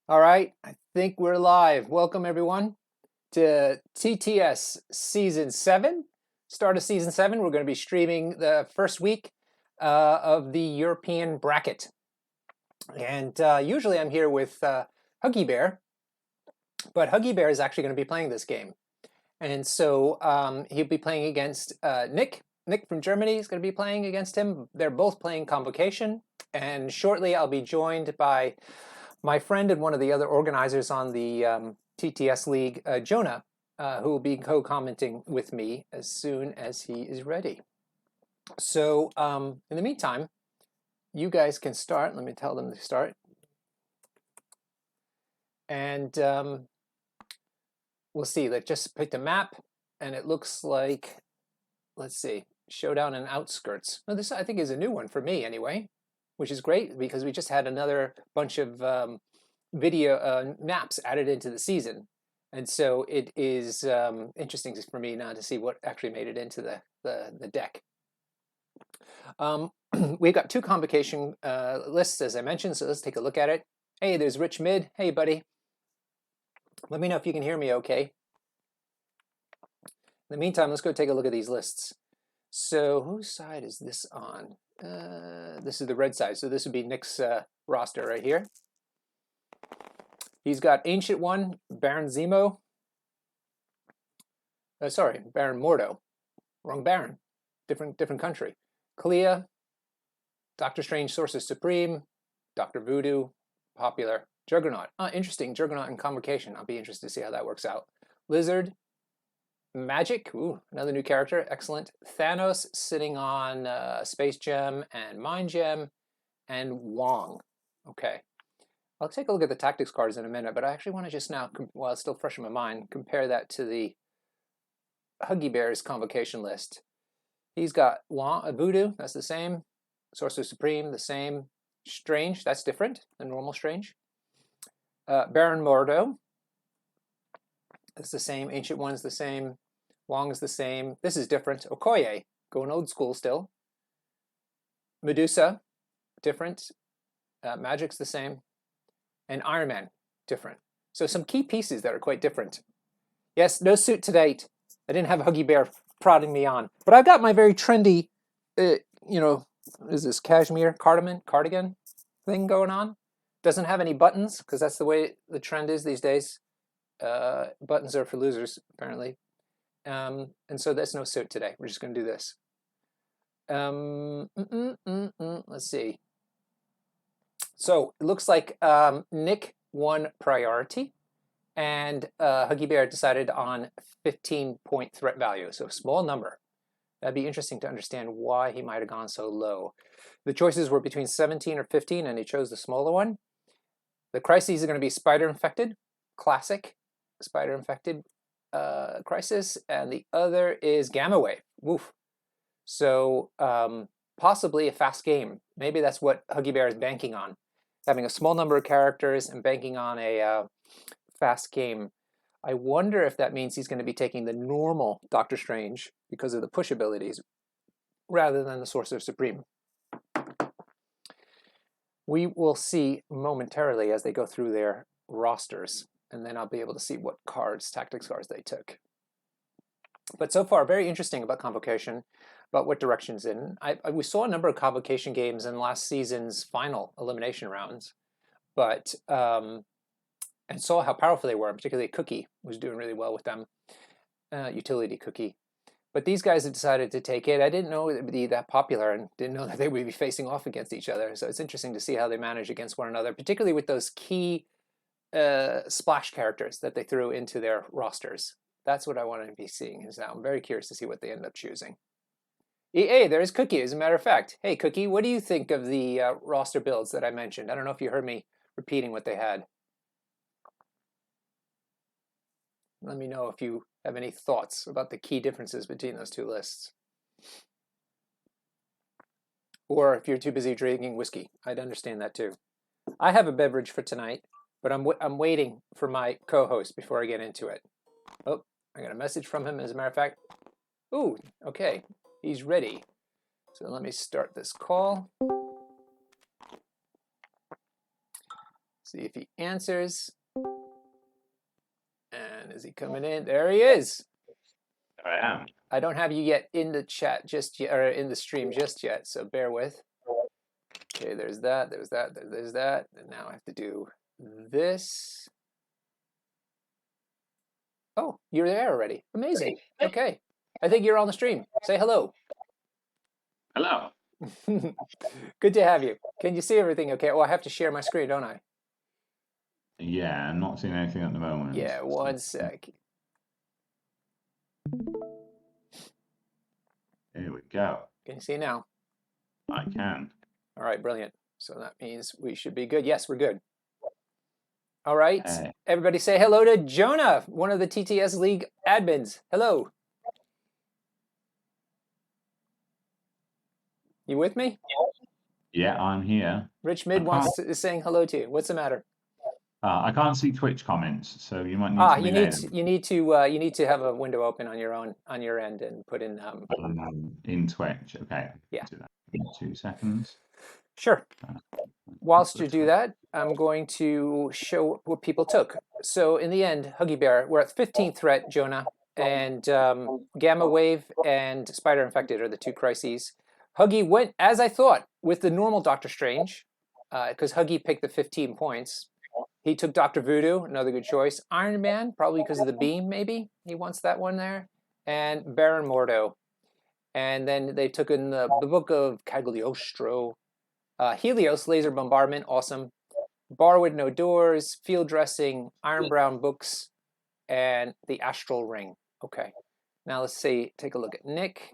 All right, I think we're live. Welcome everyone to TTS Season 7. Start of Season 7, we're going to be streaming the first week of the European bracket. And usually I'm here with Huggy Bear, but Huggy Bear is actually going to be playing this game. And so he'll be playing against Nick. Nick from Germany is going to be playing against him. They're both playing Convocation. And shortly I'll be joined by my friend and one of the other organizers on the TTS League, Jonah, who will be co-commenting with me as soon as he is ready. So in the meantime, you guys can start. Let me tell them to start. And we'll see. They just picked a map, and it looks like, let's see, Showdown and Outskirts. Well, this I think is a new one for me anyway, which is great because we just had another bunch of video maps added into the season. And so it is interesting for me now to see what actually made it into the deck. We've got two Convocation lists, as I mentioned, so let's take a look at it. Hey, there's Rich Mid. Hey, buddy. Let me know if you can hear me okay. In the meantime, let's go take a look at these lists. So whose side is this on? This is the red side, so this would be Nick's roster right here. He's got Ancient One, Baron Zemo. Sorry, Baron Mordo. Wrong Baron. Different country. Clea, Doctor Strange, Sorcerer Supreme, Dr. Voodoo, Popular, Juggernaut. Interesting, Juggernaut and Convocation. I'll be interested to see how that works out. Lizard, Magic, ooh, another new character, excellent. Thanos sitting on Space Gem and Mind Gem, and Wong. Okay. I'll take a look at the tactics cards in a minute, but I actually want to just now, while it's still fresh in my mind, compare that to the Huggy Bear's Convocation list. He's got Voodoo, that's the same. Sorcerer Supreme, the same. Strange, that's different than normal Strange. Baron Mordo, it's the same. Ancient One's the same. Wong is the same. This is different. Okoye, going old school still. Medusa, different. Magic's the same. And Iron Man, different. So some key pieces that are quite different. Yes, no suit to date. I didn't have Huggy Bear prodding me on. But I've got my very trendy, you know, what is this, cashmere cardigan thing going on. Doesn't have any buttons, because that's the way the trend is these days. Buttons are for losers, apparently. And so there's no suit today. We're just going to do this. Let's see. So it looks like Nick won priority, and Huggy Bear decided on 15-point threat value, so a small number. That'd be interesting to understand why he might have gone so low. The choices were between 17 or 15, and he chose the smaller one. The crises are going to be Spider-Infected, classic Spider-Infected crisis, and the other is Gamma Wave. Woof. So possibly a fast game. Maybe that's what Huggy Bear is banking on, having a small number of characters and banking on a fast game. I wonder if that means he's going to be taking the normal Doctor Strange because of the push abilities rather than the Sorcerer Supreme. We will see momentarily as they go through their rosters, and then I'll be able to see what cards, tactics cards they took. But so far, very interesting about Convocation, about what direction's in. We saw a number of Convocation games in last season's final elimination rounds, but and saw how powerful they were, particularly Cookie was doing really well with them, utility Cookie. But these guys have decided to take it. I didn't know it would be that popular and didn't know that they would be facing off against each other. So it's interesting to see how they manage against one another, particularly with those key splash characters that they threw into their rosters. That's what I want to be seeing. Is now I'm very curious to see what they end up choosing. Hey, there's Cookie, as a matter of fact. Hey, Cookie, what do you think of the roster builds that I mentioned? I don't know if you heard me repeating what they had. Let me know if you have any thoughts about the key differences between those two lists. Or if you're too busy drinking whiskey, I'd understand that too. I have a beverage for tonight, but I'm waiting for my co-host before I get into it. Oh, I got a message from him, as a matter of fact. Ooh, okay, he's ready. So let me start this call. See if he answers. And is he coming in? There he is. I am. I don't have you yet in the chat just yet, or in the stream just yet, so bear with. Okay, there's that, there's that, there's that. And now I have to do this. Oh, you're there already. Amazing. Okay. I think you're on the stream. Say hello. Hello. Good to have you. Can you see everything okay? Oh, I have to share my screen, don't I? Yeah, I'm not seeing anything at the moment. Yeah, one sec. Here we go. Can you see now? I can. All right, brilliant. So that means we should be good. Yes, we're good. All right. Hey. Everybody say hello to Jonah, one of the TTS League admins. Hello. You with me? Yeah, I'm here. Rich Mid is saying hello to you. What's the matter? I can't see Twitch comments, so you might need to relay them. You need to have a window open on your end and put in in Twitch. Okay. Yeah. Do that in 2 seconds. Sure. Whilst you do that, I'm going to show what people took. So in the end, Huggy Bear, we're at 15th threat, Jonah, and Gamma Wave and Spider Infected are the two crises. Huggy went, as I thought, with the normal Doctor Strange, because Huggy picked the 15 points. He took Dr. Voodoo, another good choice. Iron Man, probably because of the beam, maybe. He wants that one there. And Baron Mordo. And then they took in the book of Cagliostro. Helios, Laser Bombardment, awesome. Bar with No Doors, Field Dressing, Iron Brown Books, and the Astral Ring. Okay. Now let's take a look at Nick.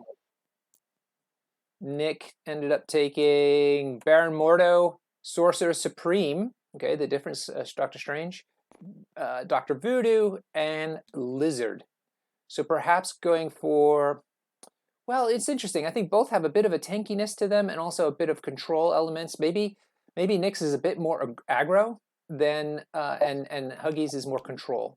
Nick ended up taking Baron Mordo, Sorcerer Supreme. Okay, the difference, Doctor Strange, Dr. Voodoo, and Lizard. So perhaps going for, well, it's interesting. I think both have a bit of a tankiness to them and also a bit of control elements. Maybe Nick's is a bit more aggro than, and Huggy's is more control.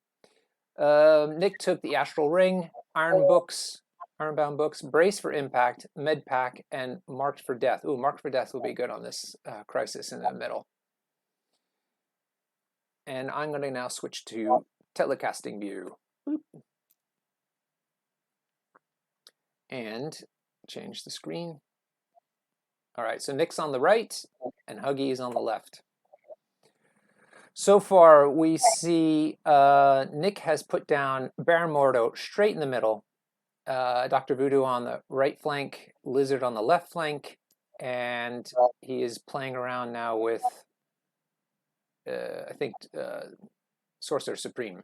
Nick took the Astral Ring, Ironbound Books, Brace for Impact, Med Pack, and Marked for Death. Ooh, Marked for Death will be good on this crisis in the middle. And I'm going to now switch to telecasting view. Boop. And change the screen. All right, so Nick's on the right and Huggy is on the left. So far, we see Nick has put down Baron Mordo straight in the middle, Dr. Voodoo on the right flank, Lizard on the left flank, and he is playing around now with, I think, Sorcerer Supreme.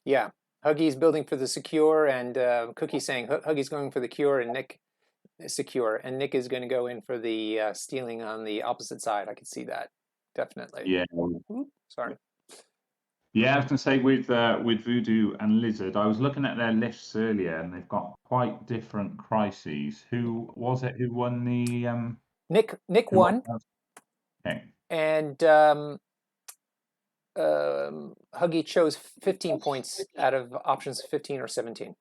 Yeah, Huggy's building for the secure, and Cookie's saying Huggy's going for the cure, and Nick is secure, and Nick is going to go in for the stealing on the opposite side. I can see that, definitely. Yeah. Oops, sorry. Yeah, I was going to say with Voodoo and Lizard, I was looking at their lists earlier, and they've got quite different crises. Who was it who won the? Nick won. Okay. And Huggy chose 15 points out of options 15 or 17.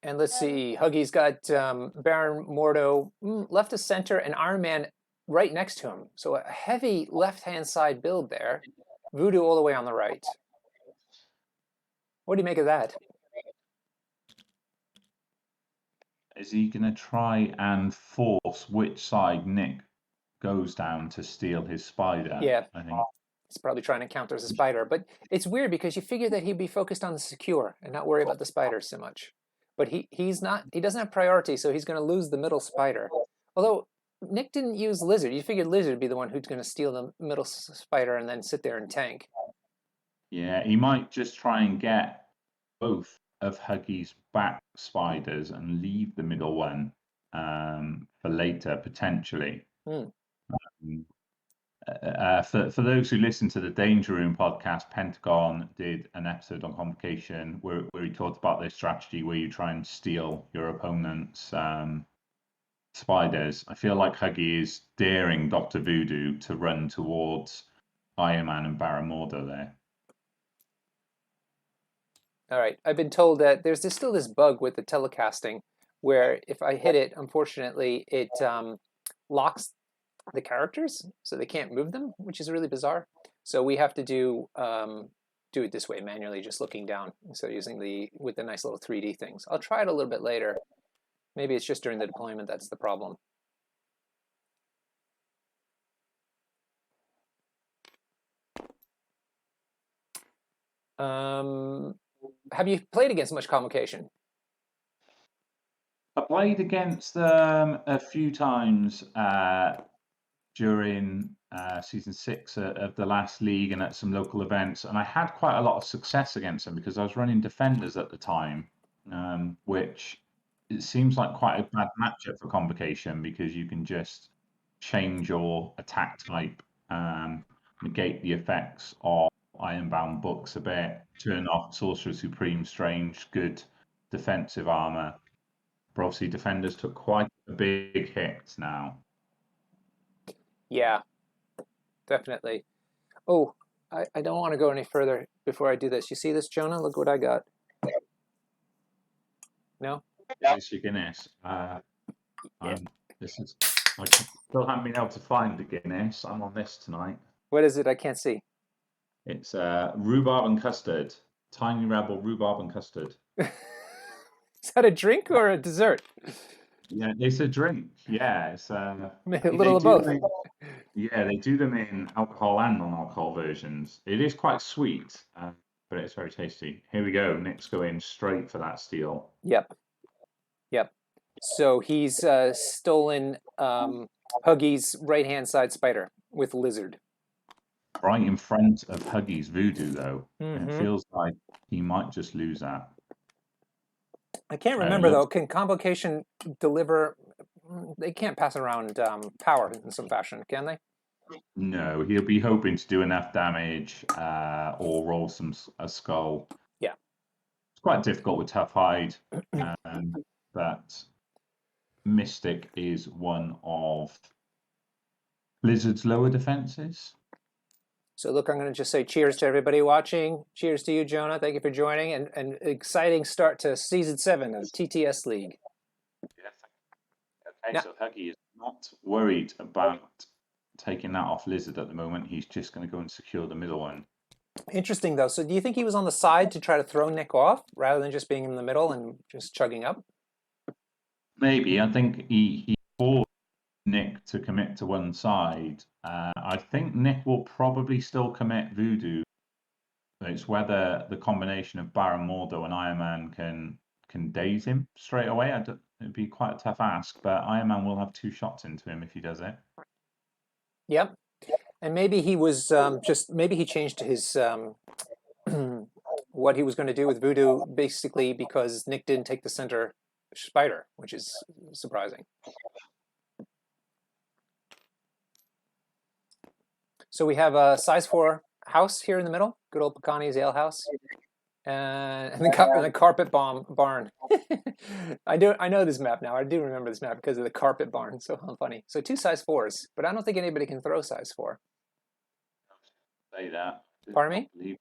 And let's see, Huggy's got Baron Mordo left to center and Iron Man right next to him. So a heavy left-hand side build there. Voodoo all the way on the right. What do you make of that? Is he going to try and force which side Nick goes down to steal his spider? Yeah, I think he's probably trying to counter the spider. But it's weird because you figure that he'd be focused on the secure and not worry about the spider so much. But he's not. He doesn't have priority, so he's going to lose the middle spider. Although Nick didn't use Lizard. You figured Lizard would be the one who's going to steal the middle spider and then sit there and tank. Yeah, he might just try and get both of Huggy's back spiders and leave the middle one for later, potentially. Hmm. For those who listen to the Danger Room podcast, Pentagon did an episode on Convocation where he talked about this strategy where you try and steal your opponent's spiders. I feel like Huggy is daring Dr. Voodoo to run towards Iron Man and Baron Mordo there. All right. I've been told that there's still this bug with the telecasting where if I hit it, unfortunately, it locks the characters so they can't move them, which is really bizarre. So we have to do it this way manually, just looking down instead of using with the nice little 3D things. I'll try it a little bit later. Maybe it's just during the deployment that's the problem. Have you played against much Convocation? I played against them a few times during season 6 of the last league and at some local events, and I had quite a lot of success against them because I was running defenders at the time, which it seems like quite a bad matchup for Convocation because you can just change your attack type, negate the effects of Ironbound books a bit, turn off Sorcerer Supreme Strange, good defensive armor. But obviously, defenders took quite a big hit now. Yeah, definitely. Oh, I don't want to go any further before I do this. You see this, Jonah? Look what I got. No? Mr. Guinness. Yeah. This is. I still haven't been able to find the Guinness. I'm on this tonight. What is it? I can't see. It's rhubarb and custard. Tiny Rebel rhubarb and custard. Is that a drink or a dessert? Yeah, it's a drink. Yeah, it's A they little of do both. them yeah, they do them in alcohol and non-alcohol versions. It is quite sweet, but it's very tasty. Here we go. Nick's going straight for that steal. Yep. Yep. So he's stolen Huggy's right-hand side spider with lizard. Right in front of Huggy's voodoo, though. And it Mm-hmm. feels like he might just lose that. I can't remember, though. Can Convocation deliver? They can't pass around power in some fashion, can they? No, he'll be hoping to do enough damage or roll a skull. Yeah. It's quite difficult with Tough Hide, but Mystic is one of Blizzard's lower defenses. So look, I'm going to just say cheers to everybody watching. Cheers to you, Jonah. Thank you for joining. And exciting start to Season 7 of TTS League. Yes. Okay, so Huggy is not worried about taking that off Lizard at the moment. He's just going to go and secure the middle one. Interesting, though. So do you think he was on the side to try to throw Nick off rather than just being in the middle and just chugging up? Maybe. I think he forced Nick to commit to one side. I think Nick will probably still commit Voodoo. It's whether the combination of Baron Mordo and Iron Man can daze him straight away. It'd be quite a tough ask, but Iron Man will have 2 shots into him if he does it. Yep. And maybe he was maybe he changed his what he was going to do with Voodoo basically because Nick didn't take the center spider, which is surprising. So we have a size 4 house here in the middle, good old Pecani's ale house, and the carpet barn. I know this map now. I do remember this map because of the carpet barn. So funny. So 2 size 4s, but I don't think anybody can throw size 4. Say that. Pardon me?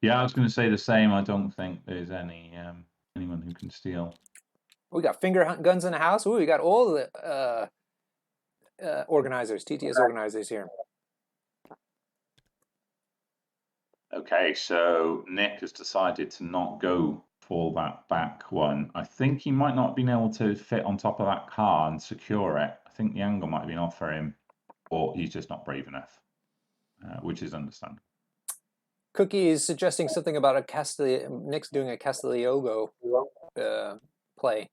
Yeah, I was going to say the same. I don't think there's anyone who can steal. We got finger hunt guns in the house. Ooh, we got all the organizers, TTS organizers here. Okay, so Nick has decided to not go for that back one. I think he might not have been able to fit on top of that car and secure it. I think the angle might have been off for him, or he's just not brave enough, which is understandable. Cookie is suggesting something about Nick's doing a Castigliogo play.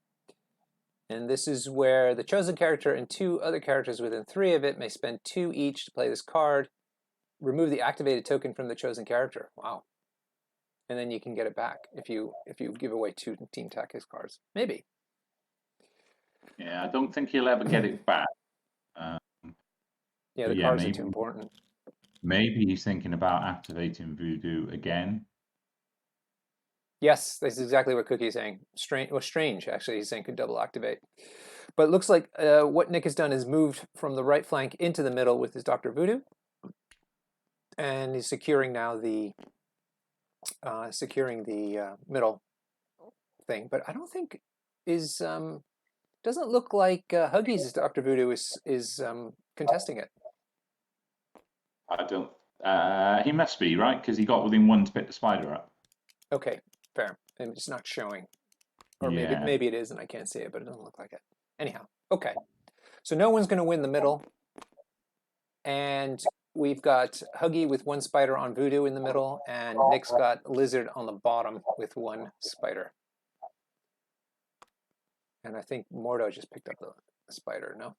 And this is where the chosen character and 2 other characters within 3 of it may spend 2 each to play this card. Remove the activated token from the chosen character. Wow. And then you can get it back if you give away 2 team tactics cards. Maybe. Yeah, I don't think he'll ever get it back. Yeah, But the yeah, cards are too important. maybe he's thinking about activating Voodoo again. Yes, that's exactly what Cookie's saying. Strange, actually, he's saying could double activate. But it looks like what Nick has done is moved from the right flank into the middle with his Dr. Voodoo. And he's securing now the middle thing. But I don't think is doesn't look like Huggies' Dr. Voodoo is contesting it. I don't. He must be right because he got within one to pick the spider up. Okay, fair. And it's not showing. Or Yeah. maybe it is and I can't see it, but it doesn't look like it. Anyhow, okay. So no one's going to win the middle. And we've got Huggy with one spider on Voodoo in the middle, and Nick's got Lizard on the bottom with one spider. And I think Mordo just picked up the spider, no?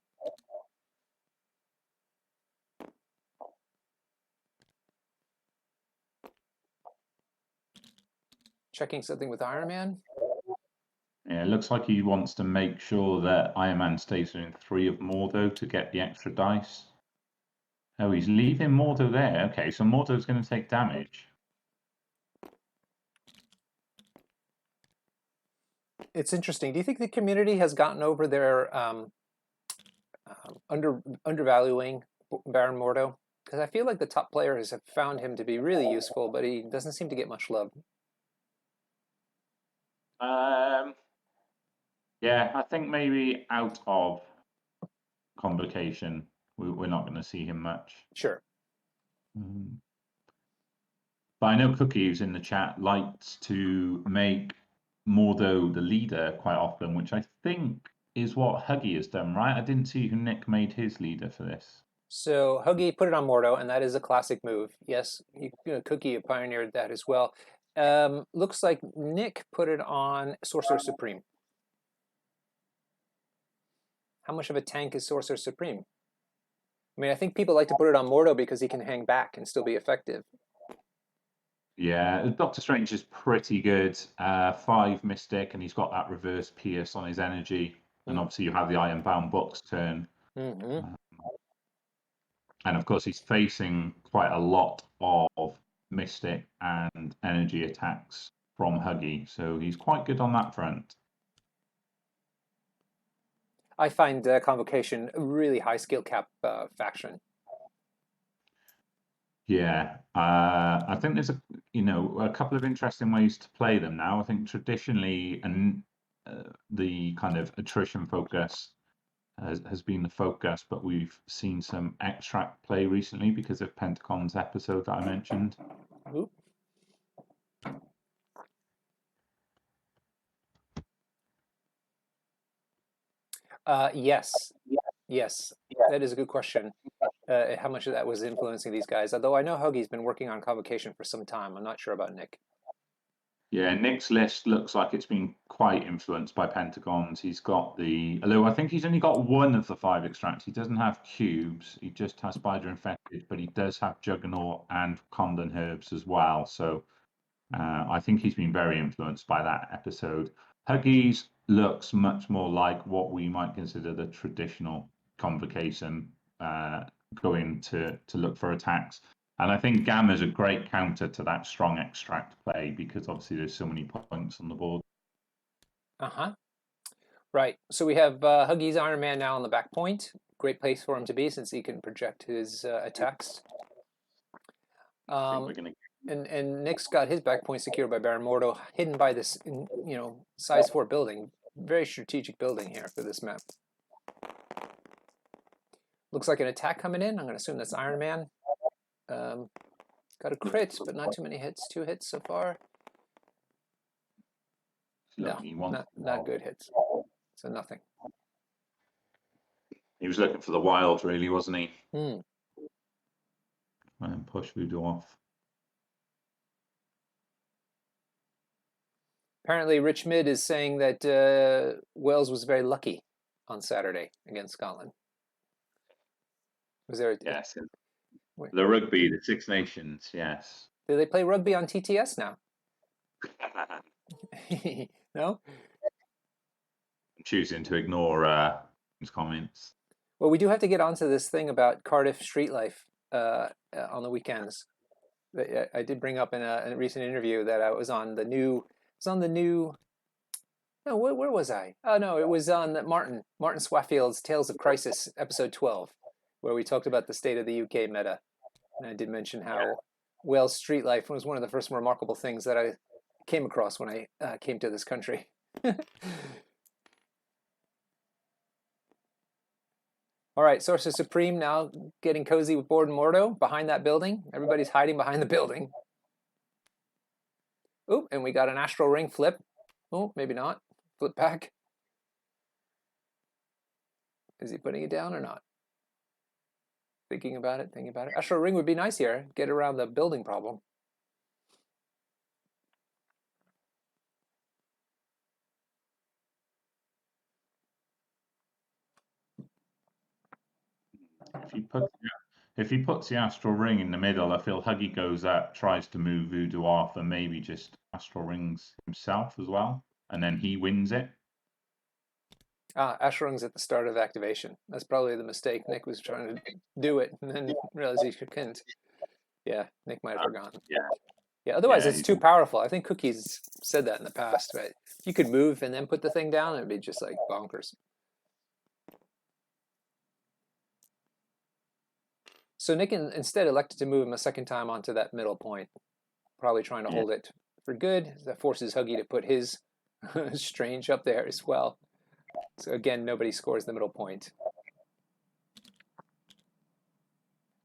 Checking something with Iron Man. Yeah, it looks like he wants to make sure that Iron Man stays in 3 of Mordo to get the extra dice. Oh, he's leaving Mordo there. Okay, so Mordo's going to take damage. It's interesting. Do you think the community has gotten over their undervaluing Baron Mordo? Because I feel like the top players have found him to be really useful, but he doesn't seem to get much love. Yeah, I think maybe out of Convocation, we're not going to see him much. Sure. But I know Cookie, who's in the chat, likes to make Mordo the leader quite often, which I think is what Huggy has done, right? I didn't see who Nick made his leader for this. So Huggy put it on Mordo, and that is a classic move. Yes, Cookie pioneered that as well. Looks like Nick put it on Sorcerer Supreme. How much of a tank is Sorcerer Supreme? I mean, I think people like to put it on Mordo because he can hang back and still be effective. Yeah, Doctor Strange is pretty good. 5 Mystic, and he's got that reverse Pierce on his energy. And obviously you have the Ironbound Box turn. Mm-hmm. And of course he's facing quite a lot of Mystic and energy attacks from Huggy. So he's quite good on that front. I find Convocation a really high skill cap faction. Yeah, I think there's a couple of interesting ways to play them now. I think traditionally, and the kind of attrition focus has been the focus, but we've seen some extract play recently because of Pentagon's episode that I mentioned. Oop. Yes, that is a good question. How much of that was influencing these guys? Although I know Huggy's been working on Convocation for some time. I'm not sure about Nick. Yeah, Nick's list looks like it's been quite influenced by Pentagons. He's got although I think he's only got one of the 5 extracts. He doesn't have cubes. He just has Spider Infected, but he does have Juggernaut and Condon Herbs as well. So I think he's been very influenced by that episode. Huggies looks much more like what we might consider the traditional Convocation, going to look for attacks. And I think Gamma is a great counter to that strong extract play because obviously there's so many points on the board. Uh-huh. Right. So we have Huggy's Iron Man now on the back point. Great place for him to be since he can project his attacks. I think we're going to. And Nick's got his back point secured by Baron Mordo, hidden by this, size 4 building. Very strategic building here for this map. Looks like an attack coming in. I'm going to assume that's Iron Man. Got a crit, but not too many hits. 2 hits so far. No, not good hits. So nothing. He was looking for the wild, really, wasn't he? Hmm. And push Voodoo off. Apparently, Rich Mid is saying that Wales was very lucky on Saturday against Scotland. Was there? Yes. The rugby, the Six Nations, yes. Do they play rugby on TTS now? No? choosing to ignore his comments. Well, we do have to get onto this thing about Cardiff street life on the weekends. I did bring up in a recent interview that I was on the new. It's on the new. No, where was I? Oh no, it was on Martin Swafield's Tales of Crisis, episode 12, where we talked about the state of the UK meta, and I did mention how Wales street life was one of the first remarkable things that I came across when I came to this country. All right, Sorcerer Supreme now getting cozy with Board and Mordo behind that building. Everybody's hiding behind the building. Oop, and we got an Astral Ring flip. Oh, maybe not. Flip back. Is he putting it down or not? Thinking about it. Astral Ring would be nice here. Get around the building problem. If he puts the Astral Ring in the middle, I feel Huggy goes up, tries to move Voodoo off, and maybe just Astral Rings himself as well, and then he wins it. Astral Ring's at the start of activation. That's probably the mistake. Nick was trying to do it and then realized he couldn't. Yeah, Nick might have forgotten. Yeah, otherwise it's too powerful. I think Cookie's said that in the past, right? If you could move and then put the thing down, it'd be just like bonkers. So Nick instead elected to move him a second time onto that middle point, probably trying to hold it for good. That forces Huggy to put his Strange up there as well. So again, nobody scores the middle point.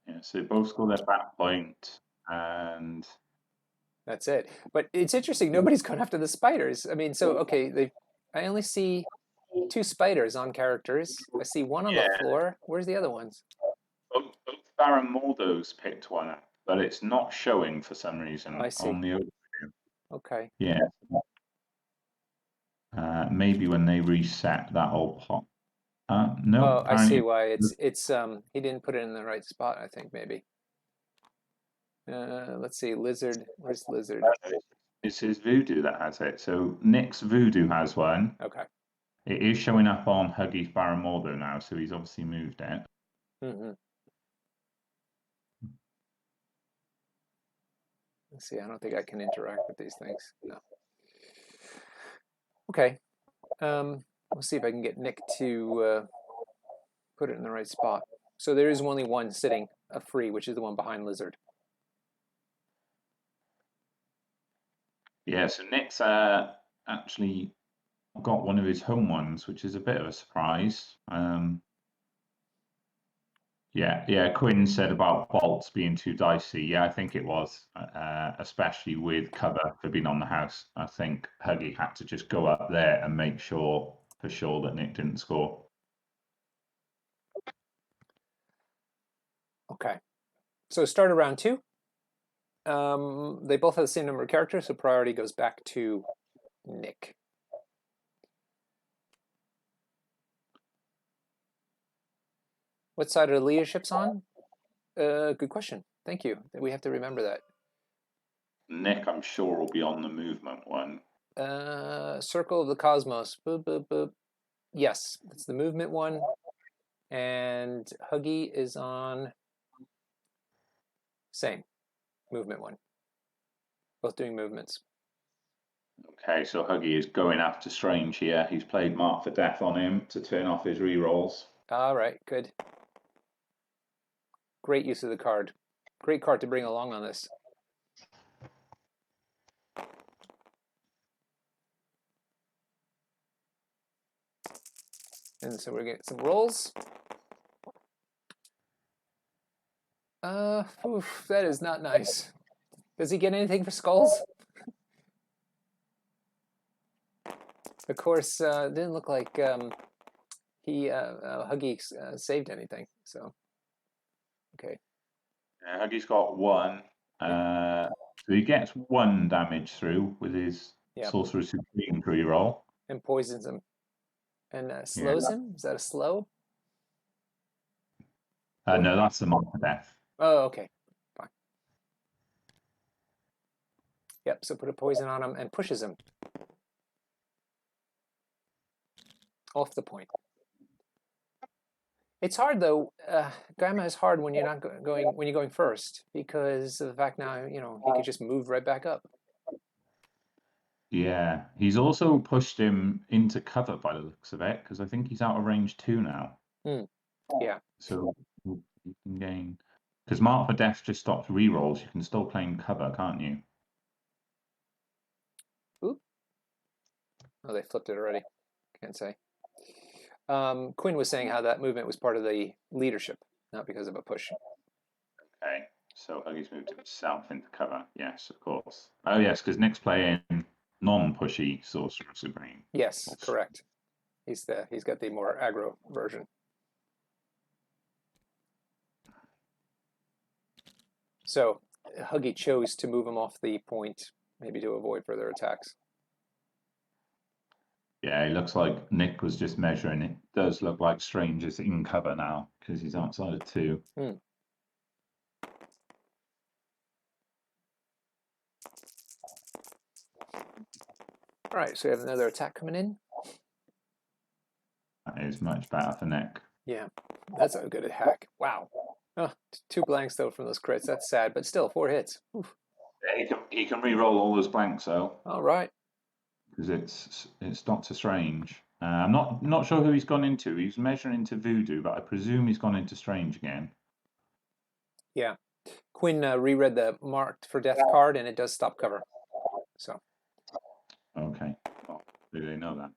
Yeah, so they both score their back point, and that's it. But it's interesting. Nobody's gone after the spiders. I mean, so okay, I only see 2 spiders on characters. I see one on the floor. Where's the other ones? Both Baron Mordo's picked one up, but it's not showing for some reason on the overview. Okay. Yeah. Maybe when they reset, that'll pop. No. Oh, I see why. It's he didn't put it in the right spot, I think, maybe. Let's see, Lizard. Where's Lizard? It's his Voodoo that has it. So Nick's Voodoo has one. Okay. It is showing up on Huggy's Baron Mordo now, so he's obviously moved it. Mm-hmm. Let's see, I don't think I can interact with these things. No. Okay. We'll see if I can get Nick to put it in the right spot. So there is only one sitting free, which is the one behind Lizard. Yeah, so Nick's actually got one of his home ones, which is a bit of a surprise. Yeah, Quinn said about bolts being too dicey. Yeah, I think it was, especially with cover for being on the house. I think Huggy had to just go up there and make sure for sure that Nick didn't score. Okay, so start of round 2. They both have the same number of characters, so priority goes back to Nick. What side are the leadership's on? Good question. Thank you. We have to remember that. Nick, I'm sure, will be on the movement one. Circle of the Cosmos. Boop, boop, boop. Yes, it's the movement one. And Huggy is on same movement one. Both doing movements. Okay, so Huggy is going after Strange here. He's played Mark for Death on him to turn off his rerolls. All right, good. Great use of the card. Great card to bring along on this. And so we're getting some rolls. Oof, that is not nice. Does he get anything for skulls? Of course, it didn't look like Huggy saved anything. So, okay. Huggy's got 1. So he gets 1 damage through with his Sorcerer Supreme reroll. And poisons him. And slows him? Is that a slow? No, that's the Mark for Death. Oh, okay. Fine. Yep, so put a poison on him and pushes him. off the point. It's hard though. Gamma is hard when you're not when you're going first, because of the fact now he could just move right back up. Yeah, he's also pushed him into cover by the looks of it, because I think he's out of range 2 now. Yeah. So you can gain, because Mark for Death just stops rerolls. You can still play in cover, can't you? Oop. Oh, they flipped it already. Can't say. Quinn was saying how that movement was part of the leadership, not because of a push. Okay, so Huggy's moved himself into cover. Yes, of course. Oh yes, because Nick's playing non-pushy Sorcerer Supreme. Yes, correct. He's got the more aggro version. So Huggy chose to move him off the point, maybe to avoid further attacks. Yeah, it looks like Nick was just measuring. It does look like Strange is in cover now because he's outside of 2. All right, so we have another attack coming in. That is much better for Nick. Yeah, that's a good hack. Wow. Oh, 2 blanks though from those crits. That's sad, but still 4 hits. Oof. Yeah, he can re-roll all those blanks though. All right. Because it's Doctor Strange. I'm not sure who he's gone into. He's measuring into Voodoo, but I presume he's gone into Strange again. Yeah. Quinn reread the marked for death card, and it does stop cover. So. Okay. Well, do they know that?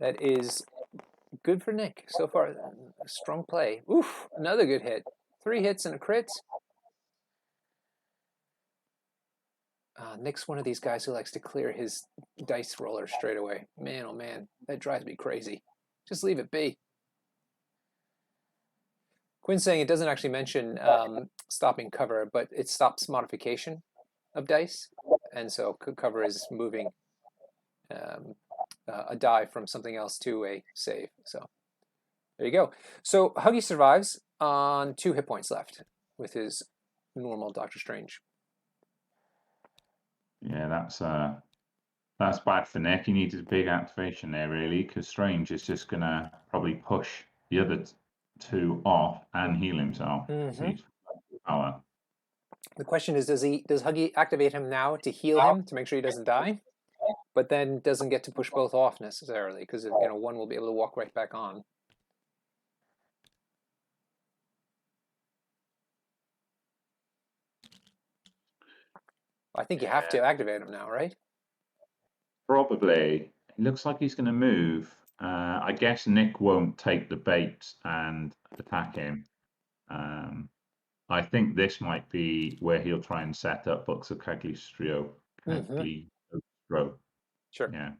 That is good for Nick so far. A strong play. Oof, another good hit. 3 hits and a crit. Nick's one of these guys who likes to clear his dice roller straight away. Man, oh man, that drives me crazy. Just leave it be. Quinn's saying it doesn't actually mention stopping cover, but it stops modification of dice. And so cover is moving a die from something else to a save. So there you go. So Huggy survives on 2 hit points left with his normal Doctor Strange. Yeah, that's bad for Nick. He needed a big activation there, really, because Strange is just gonna probably push the other 2 off and heal himself. Power. The question is, does Huggy activate him now to heal him to make sure he doesn't die, but then doesn't get to push both off necessarily, because one will be able to walk right back on. I think you have to activate him now, right? Probably. It looks like he's going to move. I guess Nick won't take the bait and attack him. I think this might be where he'll try and set up Books of Cagliostro. Sure. Yeah.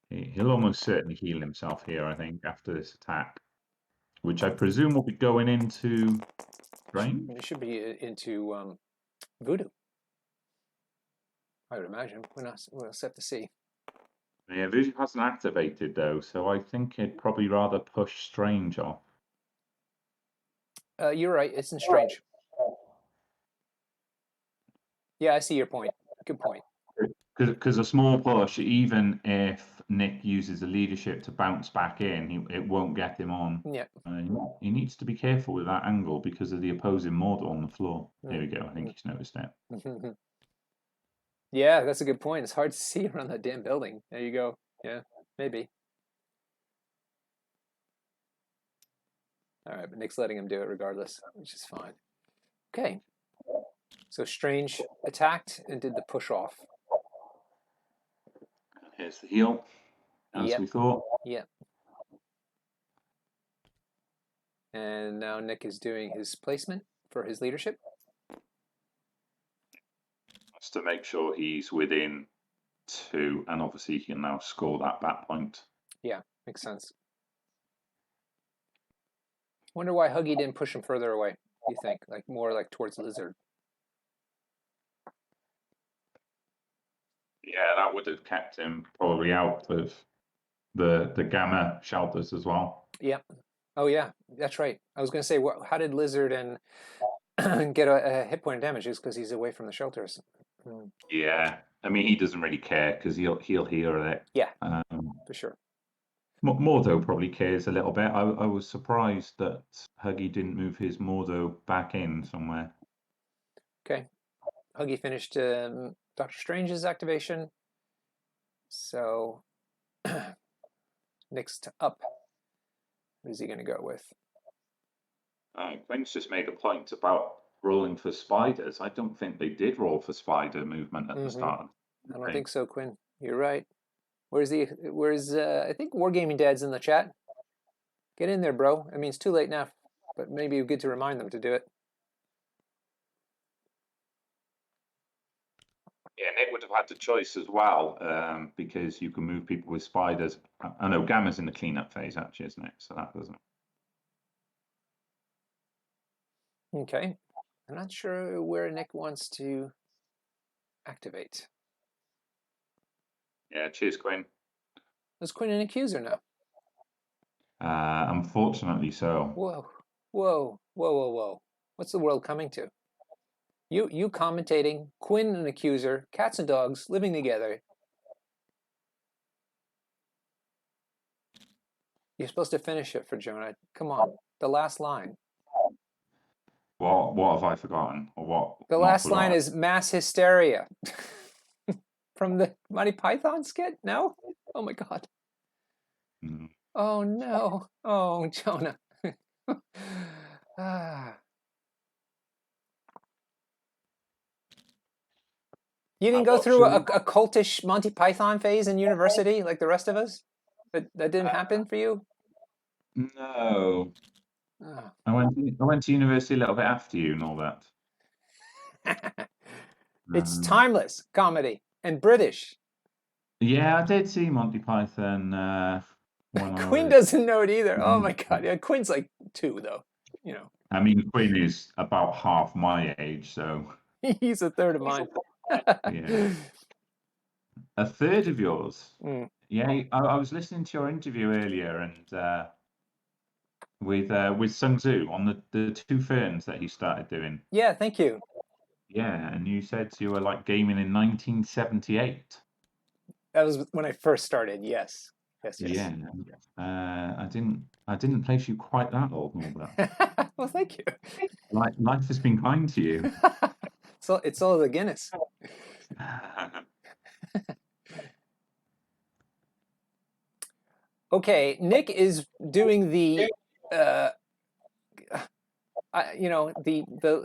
He'll almost certainly heal himself here, I think, after this attack, which I presume will be going into Strange. It should be into Voodoo, I would imagine. We'll have to see. Yeah, Voodoo hasn't activated though, so I think he'd probably rather push Strange off. You're right. It's in Strange. Yeah, I see your point. Good point. Because a small push, even if Nick uses the leadership to bounce back in, it won't get him on. Yeah. He needs to be careful with that angle because of the opposing model on the floor. There we go. I think he's noticed it. Yeah, that's a good point. It's hard to see around that damn building. There you go. Yeah, maybe. All right, but Nick's letting him do it regardless, which is fine. Okay. So Strange attacked and did the push off. Here's the heal, as we thought. Yep. And now Nick is doing his placement for his leadership. Just to make sure he's within 2, and obviously he can now score that bat point. Yeah, makes sense. Wonder why Huggy didn't push him further away, do you think? Like more like towards Lizard. Yeah, that would have kept him probably out of the gamma shelters as well. Yep. Oh yeah, that's right. I was going to say, how did Lizard and get a hit point of damage? Is because he's away from the shelters. Yeah, I mean, he doesn't really care because he'll hear it. Yeah, Um, for sure. Mordo probably cares a little bit. I was surprised that Huggy didn't move his Mordo back in somewhere. Okay. Huggy finished Doctor Strange's activation. So next up, what is he going to go with? Quinn's just made a point about rolling for spiders. I don't think they did roll for spider movement at the start. I don't think so, Quinn. You're right. Where's I think Wargaming Dad's in the chat. Get in there, bro. I mean, it's too late now, but maybe good to remind them to do it. Yeah, Nick would have had the choice as well, because you can move people with spiders. I know Gamma's in the cleanup phase, actually, isn't it? So that doesn't. Okay. I'm not sure where Nick wants to activate. Yeah, cheers, Quinn. Is Quinn an accuser now? Unfortunately so. Whoa, whoa, whoa, whoa, whoa. What's the world coming to? You commentating, Quinn an accuser, cats and dogs living together. You're supposed to finish it for Jonah. Come on, the last line. What have I forgotten, or what? The Not last line forgotten? is mass hysteria. From the Monty Python skit? No? Oh my God. Mm. Oh no. Oh, Jonah. Ah. You didn't go through a cultish Monty Python phase in university like the rest of us? That didn't happen for you? No. Oh. I went to university a little bit after you and all that. It's timeless comedy and British. Yeah, I did see Monty Python when I Quinn was. doesn't know it either. Oh my God. Yeah, Quinn's like 2 though. You know. I mean, Quinn is about half my age, so He's a third of mine. yeah. A third of yours? Mm. Yeah, I was listening to your interview earlier and with Sun Tzu on the two ferns that he started doing. Yeah, thank you. Yeah, and you said you were like gaming in 1978. That was when I first started. Yes. Yes, yes. Yeah. I didn't place you quite that old, Norbert. Well, thank you. Life has been kind to you. So it's all the Guinness. Okay, Nick is doing the the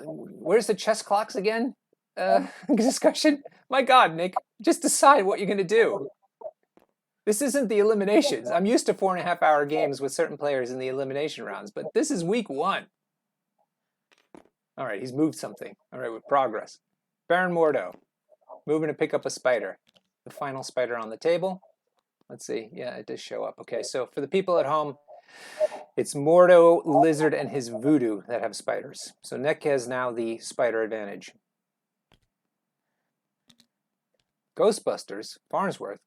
where's the chess clocks again discussion. My God, Nick, just decide what you're going to do. This isn't the eliminations. I'm used to 4.5-hour games with certain players in the elimination rounds, but this is week 1. All right, he's moved something. All right, with progress. Baron Mordo moving to pick up a spider. The final spider on the table. Let's see. Yeah, it does show up. Okay, so for the people at home, it's Mordo, Lizard, and his Voodoo that have spiders. So Nick has now the spider advantage. Ghostbusters, Farnsworth.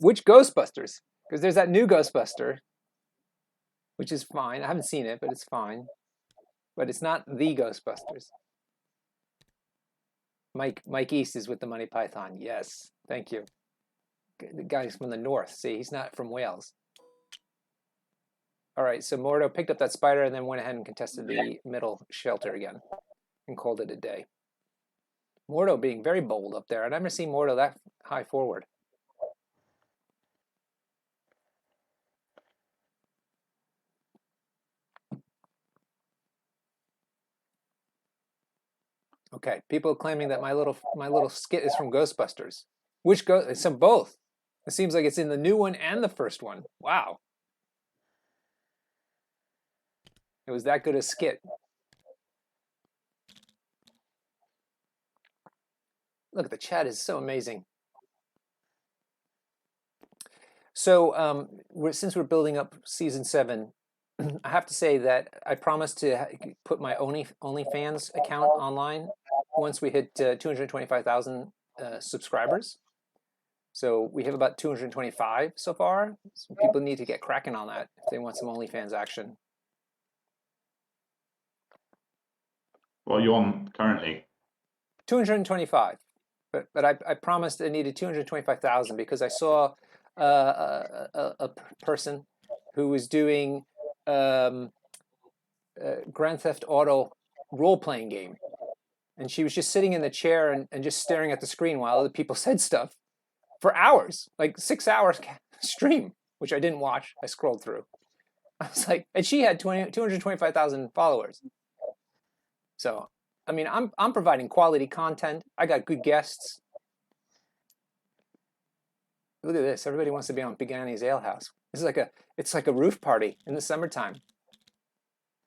Which Ghostbusters? Because there's that new Ghostbuster, which is fine. I haven't seen it, but it's fine. But it's not the Ghostbusters. Mike East is with the Monty Python. Yes, thank you. The guy's from the north. See, he's not from Wales. All right, so Mordo picked up that spider and then went ahead and contested the middle shelter again and called it a day. Mordo being very bold up there. I've never seen Mordo that high forward. Okay, people claiming that my little skit is from Ghostbusters. Which some both. It seems like it's in the new one and the first one. Wow. It was that good a skit. Look, the chat is so amazing. So since we're building up season 7, I have to say that I promised to put my OnlyFans account online once we hit 225,000 subscribers. So we have about 225 so far. So people need to get cracking on that if they want some OnlyFans action. What are you on currently? 225. But I promised I needed 225,000 because I saw a person who was doing Grand Theft Auto role-playing game, and she was just sitting in the chair and just staring at the screen while other people said stuff for hours, like 6 hours stream, which I didn't watch. I scrolled through. I was like, and she had 225,000 followers. So, I mean, I'm providing quality content. I got good guests. Look at this. Everybody wants to be on Pigani's Ale House. This is it's like a roof party in the summertime.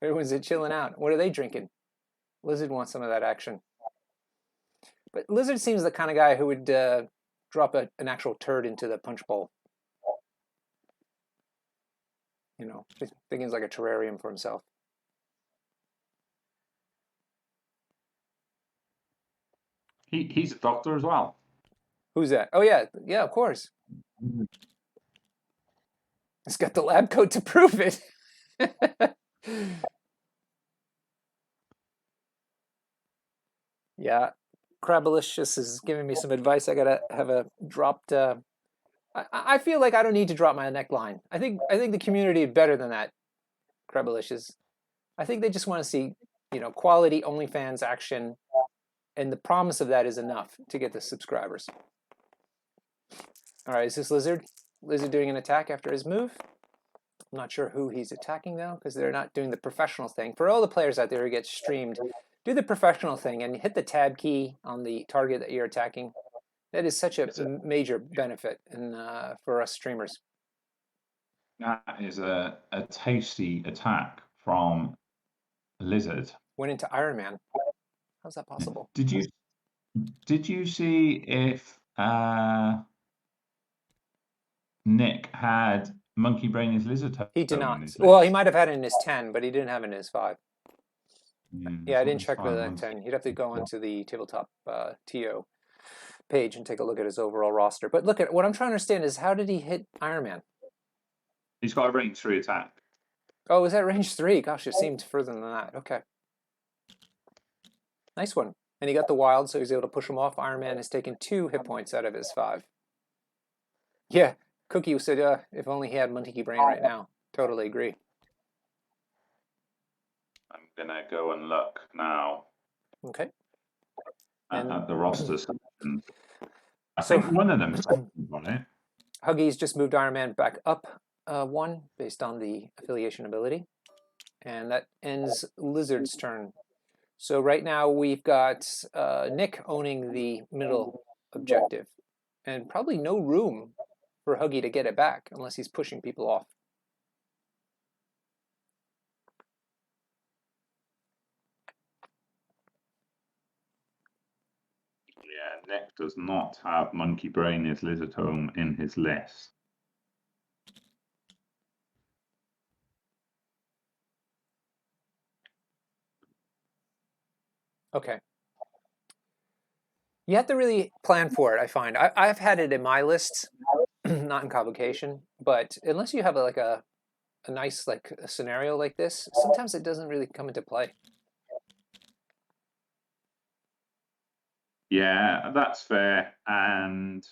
Everyone's chilling out. What are they drinking? Lizard wants some of that action. But Lizard seems the kind of guy who would drop an actual turd into the punch bowl. You know, thinking it's like a terrarium for himself. He's a doctor as well. Who's that? Oh, yeah. Yeah, of course. It's got the lab coat to prove it. Yeah. Crabalicious is giving me some advice. I gotta have a dropped. I feel like I don't need to drop my neckline. I think the community is better than that. Crabalicious. I think they just want to see, quality OnlyFans action, and the promise of that is enough to get the subscribers. All right, is this Lizard? Lizard doing an attack after his move? I'm not sure who he's attacking though, because they're not doing the professional thing. For all the players out there who get streamed, do the professional thing and hit the tab key on the target that you're attacking. That is such a major benefit for us streamers. That is a tasty attack from Lizard. Went into Iron Man. How's that possible? Did you see if Nick had Monkey Brain as Lizard Tome? He did not. Well, he might have had it in his 10, but he didn't have it in his 5. Yeah, I didn't check for the 10. You'd have to go onto the tabletop TO page and take a look at his overall roster. But look at what I'm trying to understand is how did he hit Iron Man? He's got a range 3 attack. Oh, is that range 3? Gosh, it seemed further than that. Okay. Nice one. And he got the wild, so he's able to push him off. Iron Man has taken 2 hit points out of his 5. Yeah, Cookie said, if only he had Monkey Brain right now. Totally agree. I'm gonna go and look now. Okay. At the roster section. I think one of them is on it. Huggy's just moved Iron Man back up 1 based on the affiliation ability. And that ends Lizard's turn. So right now we've got Nick owning the middle objective. And probably no room for Huggy to get it back unless he's pushing people off. Yeah, Nick does not have Monkey Brain as Lizard Home in his list. Okay. You have to really plan for it, I find. I've had it in my lists, not in Convocation, but unless you have a nice a scenario like this, sometimes it doesn't really come into play. Yeah, that's fair. And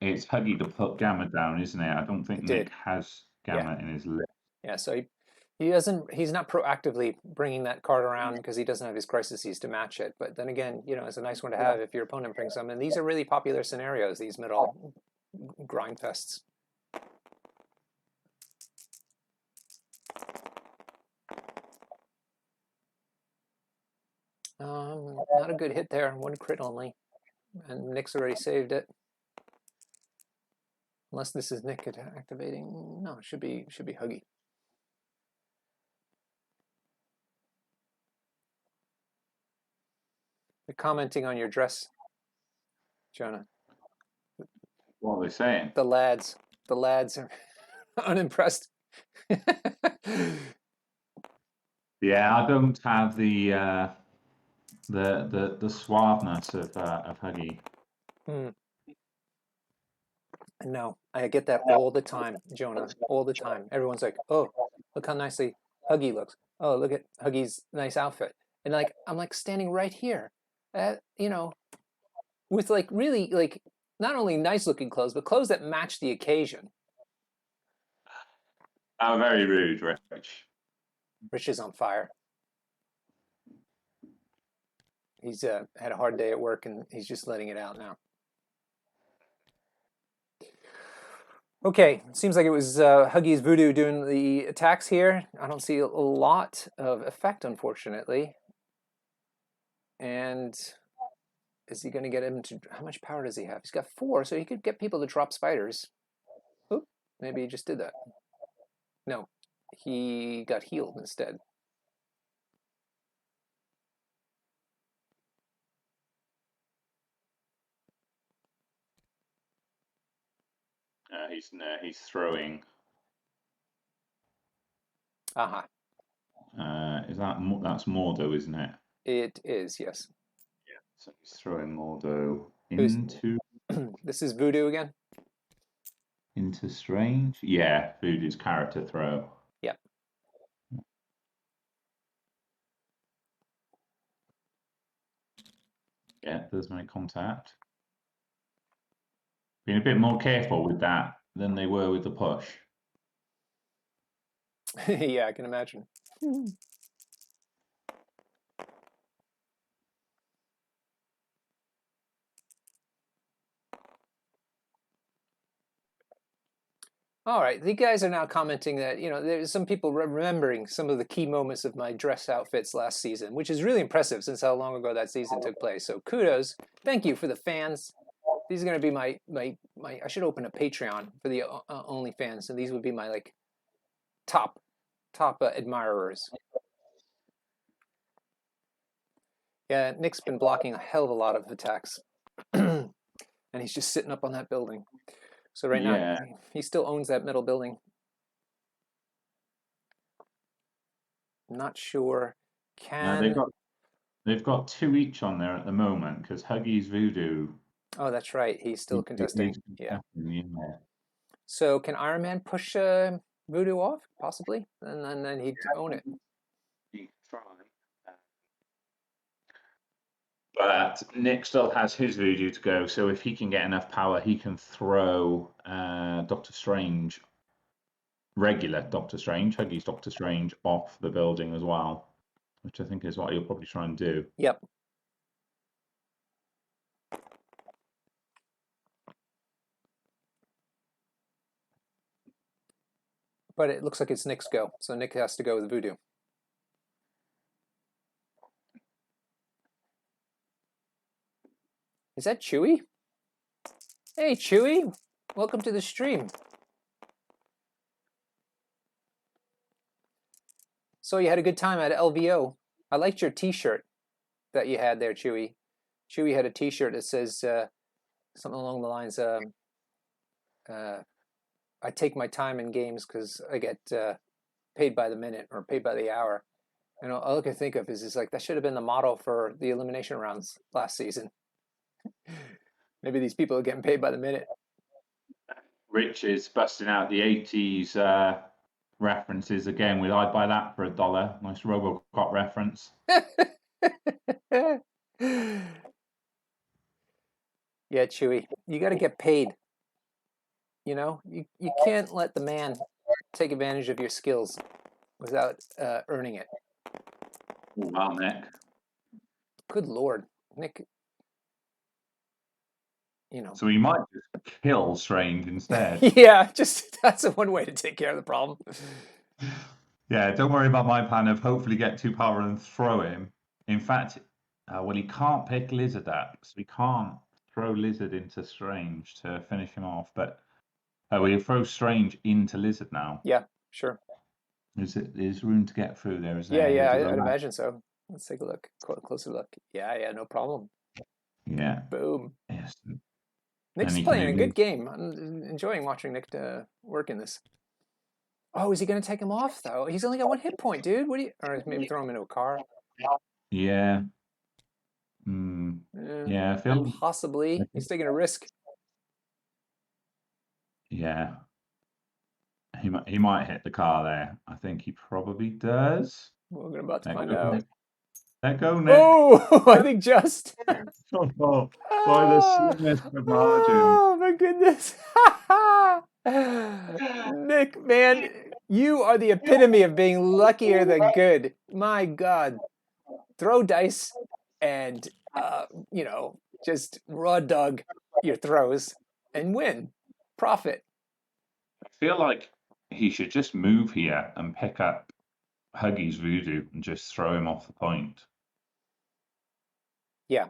it's Huggy to put Gamma down, isn't it? I don't think Nick has Gamma in his list. Yeah, so he's not proactively bringing that card around because he doesn't have his crises to match it. But then again, it's a nice one to have if your opponent brings them. And these are really popular scenarios, these middle grind fests. Not a good hit there, 1 crit only. And Nick's already saved it. Unless this is Nick activating. No, it should be Huggy. They're commenting on your dress, Jonah. What are they saying? The lads are unimpressed. Yeah, I don't have the suaveness of Huggy. No, I get that all the time, Jonah. All the time. Everyone's like, "Oh, look how nicely Huggy looks. Oh, look at Huggy's nice outfit." And I'm standing right here. with like really like not only nice looking clothes, but clothes that match the occasion. How very rude, Rich. Rich is on fire. He's had a hard day at work and he's just letting it out now. Okay, seems like it was Huggy's Voodoo doing the attacks here. I don't see a lot of effect, unfortunately. And is he going to get him to... How much power does he have? He's got 4, so he could get people to drop spiders. Oop, maybe he just did that. No, he got healed instead. He's throwing. Aha. That's Mordo, isn't it? It is, yes. Yeah. So he's throwing Mordo Who's... into This is Voodoo again? into Strange. Yeah, Voodoo's character throw. Yep. Yeah, does make contact. Being a bit more careful with that than they were with the push. Yeah, I can imagine. All right, the guys are now commenting that, you know, there's some people remembering some of the key moments of my dress outfits last season, which is really impressive since how long ago that season took place. So kudos. Thank you for the fans. These are going to be my I should open a Patreon for the OnlyFans, and these would be my like top admirers. Yeah, Nick's been blocking a hell of a lot of attacks. And he's just sitting up on that building. So right now, he still owns that middle building. I'm not sure. They've got 2 each on there at the moment because Huggy's Voodoo. Oh, that's right. He's still contesting. Yeah. Yeah. So can Iron Man push Voodoo off? Possibly. And then he'd own it. He try. But Nick still has his Voodoo to go, so if he can get enough power, he can throw Doctor Strange, regular Doctor Strange, Huggy's Doctor Strange, off the building as well, which I think is what he'll probably try and do. Yep. But it looks like it's Nick's go, so Nick has to go with Voodoo. Is that Chewie? Hey, Chewie. Welcome to the stream. So you had a good time at LVO. I liked your T-shirt that you had there, Chewie. Chewie had a T-shirt that says something along the lines, I take my time in games because I get paid by the minute or paid by the hour. And all I can think of is like, that should have been the motto for the elimination rounds last season. Maybe these people are getting paid by the minute. Rich is busting out the 80s references again with I'd buy that for $1. Nice Robocop reference. Yeah, Chewie, you got to get paid. You know, you can't let the man take advantage of your skills without earning it. Wow, Nick. Good Lord, Nick. You know. So he might just kill Strange instead. Yeah, just that's one way to take care of the problem. Yeah, don't worry about my plan of hopefully get 2 power and throw him. In fact, well, he can't pick Lizard up, so he can't throw Lizard into Strange to finish him off. But we'll throw Strange into Lizard now. Yeah, sure. There's room to get through there, is Yeah, there? yeah, I'd imagine so. Let's take a look, closer look. Yeah, no problem. Yeah. Boom. Yes. Nick's playing a good game. I'm enjoying watching Nick work in this. Oh, is he going to take him off, though? He's only got 1 hit point, dude. What do you... Or maybe throw him into a car. Yeah. Yeah, I feel... Possibly. He's taking a risk. Yeah. He might hit the car there. I think he probably does. We're about to find out. Let go, Nick. Oh, I think just. Oh, by the Ah, slimmest of margins. oh my goodness. Nick, man, you are the epitome of being luckier than good. My God. Throw dice and, just raw dog your throws and win. Profit. I feel like he should just move here and pick up Huggy's voodoo and just throw him off the point. Yeah.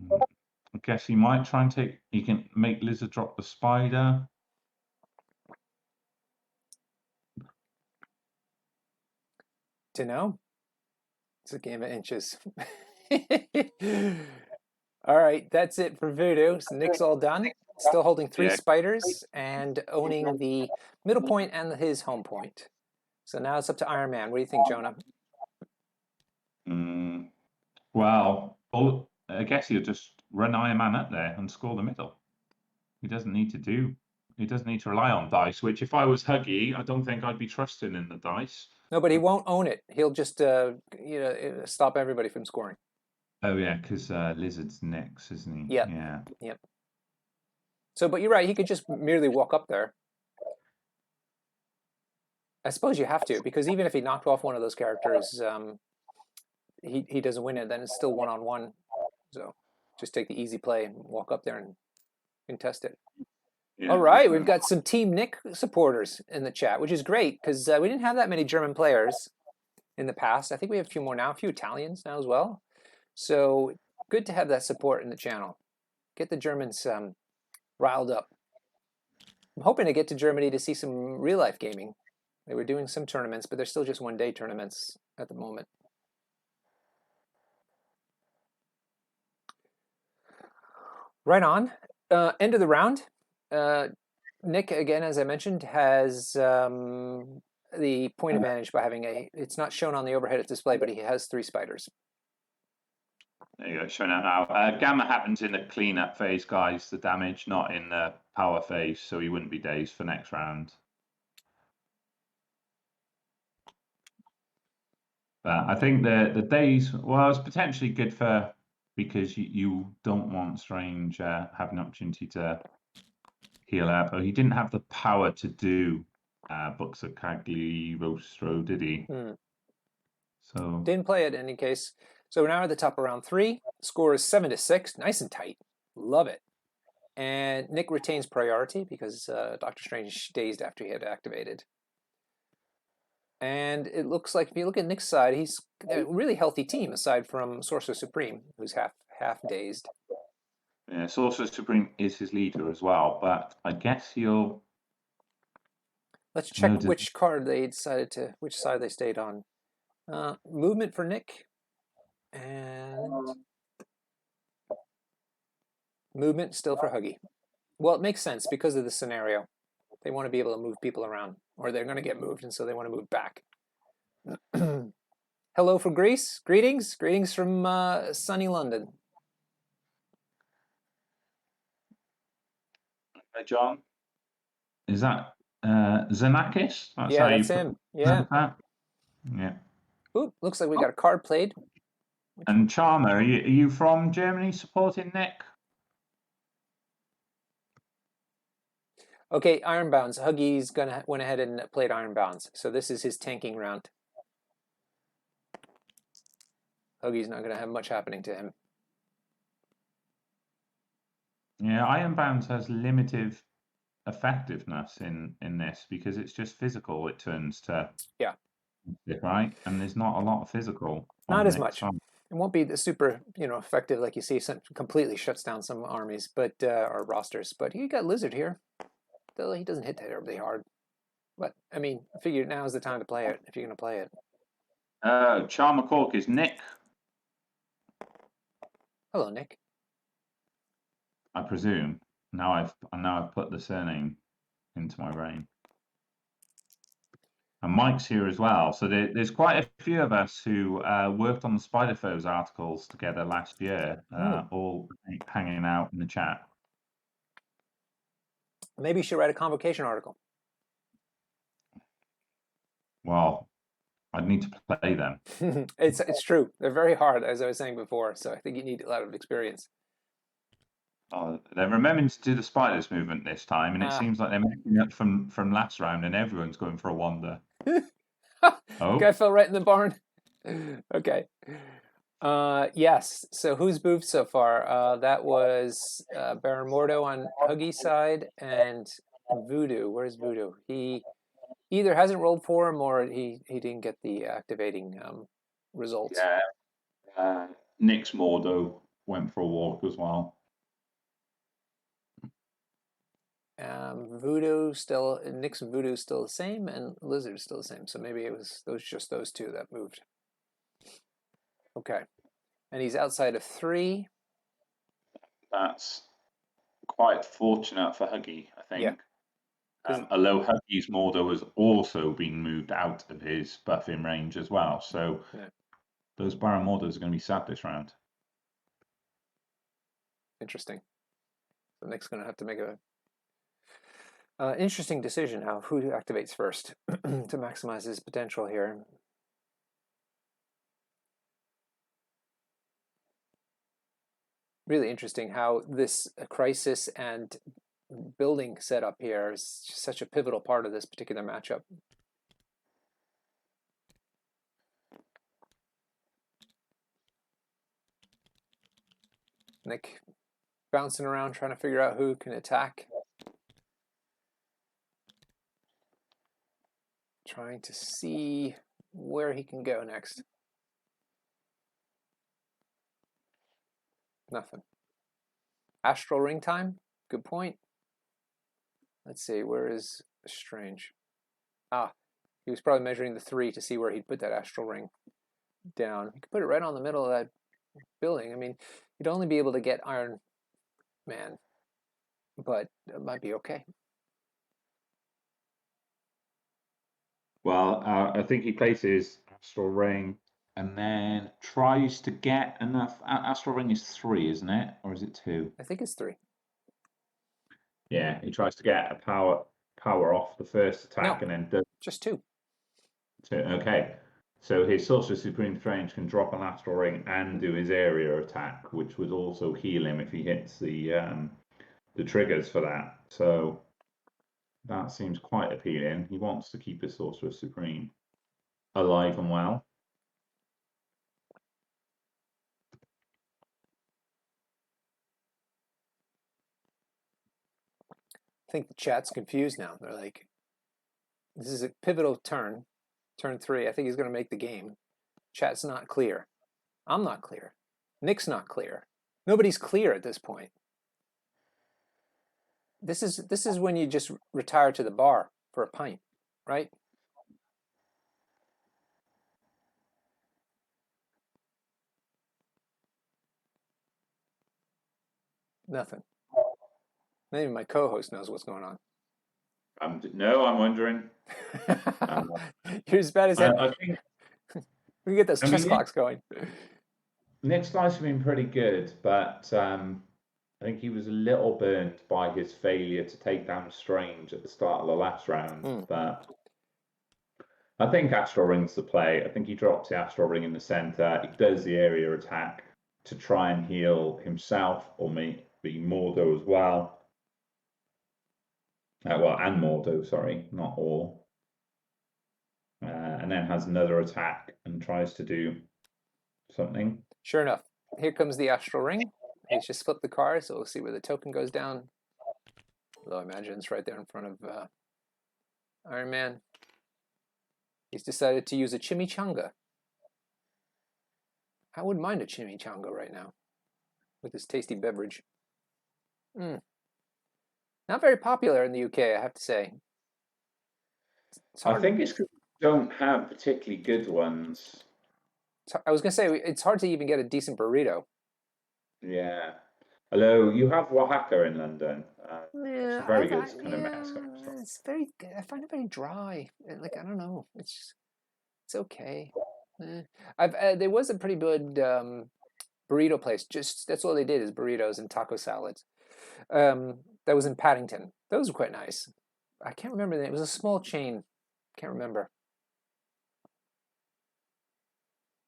I guess he might try and take. He can make Lizard drop the spider. To know. It's a game of inches. All right, that's it for voodoo. So Nick's all done. Still holding 3 Yeah. spiders and owning the middle point and his home point. So now it's up to Iron Man. What do you think, Jonah? Well, I guess he'll just run Iron Man up there and score the middle. He doesn't need to do. He doesn't need to rely on dice. Which, if I was Huggy, I don't think I'd be trusting in the dice. No, but he won't own it. He'll just, stop everybody from scoring. Oh yeah, because Lizard's next, isn't he? Yep. Yeah. Yep. So, but you're right. He could just merely walk up there. I suppose you have to, because even if he knocked off one of those characters, he doesn't win it. Then it's still 1-on-1. So, just take the easy play and walk up there and contest it. Yeah. All right, we've got some Team Nick supporters in the chat, which is great because we didn't have that many German players in the past. I think we have a few more now, a few Italians now as well. So good to have that support in the channel. Get the Germans riled up. I'm hoping to get to Germany to see some real life gaming. They were doing some tournaments, but they're still just one-day tournaments at the moment. Right on. End of the round. Nick, again, as I mentioned, has the point advantage by having it's not shown on the overhead display, but he has 3 spiders. There you go, showing out now. Gamma happens in the cleanup phase, guys, the damage, not in the power phase, so he wouldn't be dazed for next round. But I think the days, well, it's potentially good for, because you don't want Strange having an opportunity to heal up. But he didn't have the power to do Books of Cagliostro, did he? So Didn't play it in any case. So we're now at the top of round 3. Score is 7-6, nice and tight. Love it. And Nick retains priority because Doctor Strange dazed after he had activated. And it looks like if you look at Nick's side, he's a really healthy team aside from Sorcerer Supreme, who's half dazed. yeah, Sorcerer Supreme is his leader as well, but I guess he'll. Let's check which card they decided to, which side they stayed on. Movement for Nick, and movement still for Huggy. Well, it makes sense because of the scenario. They want to be able to move people around, or they're going to get moved, and so they want to move back. Hello for Greece. Greetings. Greetings from sunny London. Hey, John. Is that Xenakis? That's Yeah, how that's you him. Yeah. that? Yeah. Ooh, looks like we got a card played. And Charmer, are you from Germany supporting Nick? Okay, Ironbounds. Huggy's went ahead and played Ironbounds. So this is his tanking round. Huggy's not gonna have much happening to him. Yeah, Ironbound has limited effectiveness in this because it's just physical. It turns to right, and there's not a lot of physical. Not as much. It won't be the super effective like you see. Some completely shuts down some armies, but or rosters. But he got Lizard here. Though he doesn't hit terribly hard. But I mean, I figure now is the time to play it if you're gonna play it. Charmer Cork is Nick. Hello, Nick. I presume. Now I've put the surname into my brain. And Mike's here as well. So there's quite a few of us who worked on the Spider Foes articles together last year, all hanging out in the chat. Maybe you should write a Convocation article. Well, I'd need to play them. It's true. They're very hard, as I was saying before. So I think you need a lot of experience. They're remembering to do the spiders movement this time, and it Ah, seems like they're making up from last round, and everyone's going for a wander. the guy Oh, fell right in the barn. Okay. Yes. So who's moved so far? That was Baron Mordo on Huggy's side and Voodoo. Where's Voodoo? He either hasn't rolled for him or he didn't get the activating results. yeah. Nick's Mordo went for a walk as well. Voodoo still, Nick's Voodoo still the same, and Lizard still the same. So maybe it was just those two that moved. Okay, and he's outside of 3. That's quite fortunate for Huggy, I Yeah, think. because Although Huggy's Mordo has also been moved out of his buffing range as well, so yeah, those Baron Mordos are going to be sad this round. interesting. So Nick's going to have to make a interesting decision who activates first to maximize his potential here. Really interesting how this crisis and building setup here is such a pivotal part of this particular matchup. Nick bouncing around trying to figure out who can attack. Trying to see where he can go next. Nothing. Astral ring time? Good point. Let's see, where is Strange? Ah, he was probably measuring the 3 to see where he'd put that astral ring down. He could put it right on the middle of that building. I mean, you'd only be able to get Iron Man, but it might be okay. Well, I think he places Astral Ring and then tries to get enough. Astral Ring is 3, isn't it? Or is it 2? I think it's 3. Yeah, he tries to get a power off the first attack No, and then does just 2. okay. So his Sorcerer Supreme Strange can drop an Astral Ring and do his area attack, which would also heal him if he hits the triggers for that. So that seems quite appealing. He wants to keep his Sorcerer Supreme alive and well. I think the chat's confused now. They're like, this is a pivotal turn 3. I think he's going to make the game. Chat's not clear. I'm not clear. Nick's not clear. Nobody's clear at this point. This is when you just retire to the bar for a pint, right? Nothing. Not even my co-host knows what's going on. No, I'm wondering. Um, You're as bad as that. I think. We can get those I chess mean, clocks going. Nick's slice have been pretty good, but I think he was a little burnt by his failure to take down Strange at the start of the last round. Mm. But I think Astral Ring's the play. I think he drops the Astral Ring in the center. He does the area attack to try and heal himself, or maybe Mordo as well. Well, and Mordo, sorry, not all. And then has another attack and tries to do something. Sure enough, here comes the astral ring. He's just flipped the card, so we'll see where the token goes down. Although I imagine it's right there in front of Iron Man. He's decided to use a chimichanga. I wouldn't mind a chimichanga right now with this tasty beverage. Mm. Not very popular in the UK, I have to say. I think it's because we don't have particularly good ones. I was going to say, it's hard to even get a decent burrito. Yeah. Although you have Oaxaca in London. It's a Yeah, very good kind of Mexican yeah, restaurant. it's very. I find it very dry. Like I don't know. It's okay. There was a pretty good burrito place. Just that's all they did is burritos and taco salads. That was in Paddington. Those were quite nice. I can't remember the name. It was a small chain. Can't remember.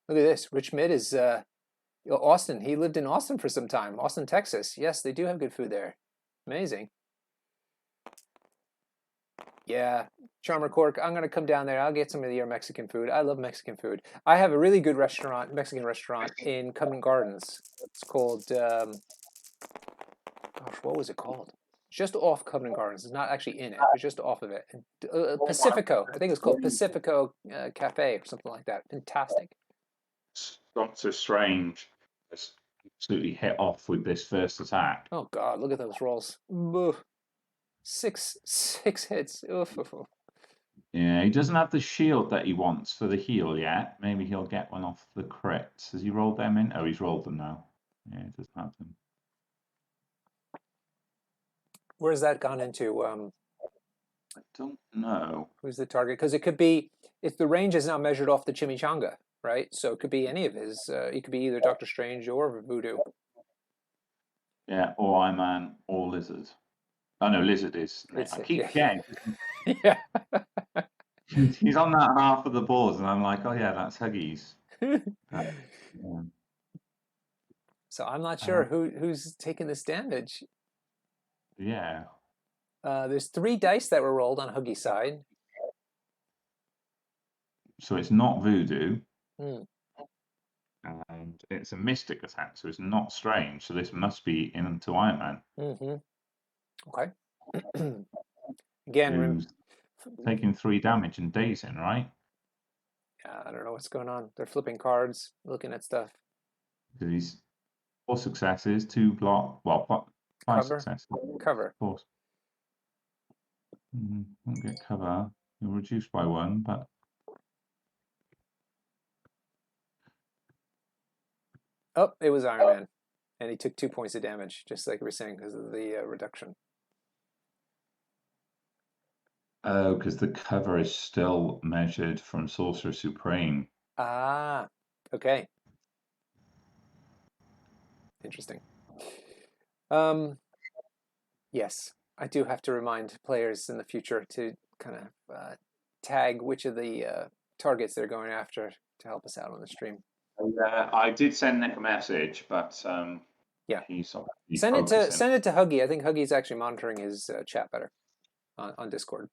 Look at this. Rich Mid is Austin. He lived in Austin for some time. Austin, Texas. Yes, they do have good food there. Amazing. Yeah, Charmer Cork. I'm gonna come down there. I'll get some of your Mexican food. I love Mexican food. I have a really good restaurant, Mexican restaurant in Covent Gardens. It's called, gosh, what was it called? Just off Covent Gardens. It's not actually in it, but just off of it. Pacifico. I think it's called Pacifico Cafe or something like that. Fantastic. Doctor Strange has absolutely hit off with this first attack. Oh God, look at those rolls. Oof. Six hits. Oof, oof, oof. Yeah, he doesn't have the shield that he wants for the heal yet. Maybe he'll get one off the crits. Has he rolled them in? Oh, he's rolled them now. Yeah, he doesn't have them. Where's that gone into? I don't know. Who's the target? Because it could be, if the range is now measured off the chimichanga, right? So it could be any of his. It could be either Doctor Strange or Voodoo. Yeah, or Iron Man or Lizard. Oh no, Lizard is. I keep forgetting. Yeah. He's on that half of the board, and I'm like, oh yeah, that's Huggies. Yeah. So I'm not sure who's taking this damage. Yeah. There's 3 dice that were rolled on Huggy's side. So it's not Voodoo. Hmm. And it's a mystic attack, so it's not strange. So this must be into Iron Man. Mm-hmm. Okay. Again, who's taking 3 damage and dazing, right? I don't know what's going on. They're flipping cards, looking at stuff. Because he's 4 successes, 2 block, well, 5 successes. Cover. Of course. Won't get cover. You'll reduce by 1, but. Oh, it was Iron Man. And he took 2 points of damage, just like we were saying, because of the reduction. Oh, because the cover is still measured from Sorcerer Supreme. Ah, okay. Interesting. Yes, I do have to remind players in the future to kind of tag which of the targets they're going after to help us out on the stream. I did send Nick a message, but yeah, he's send it to Huggy. I think Huggy's actually monitoring his chat better on Discord.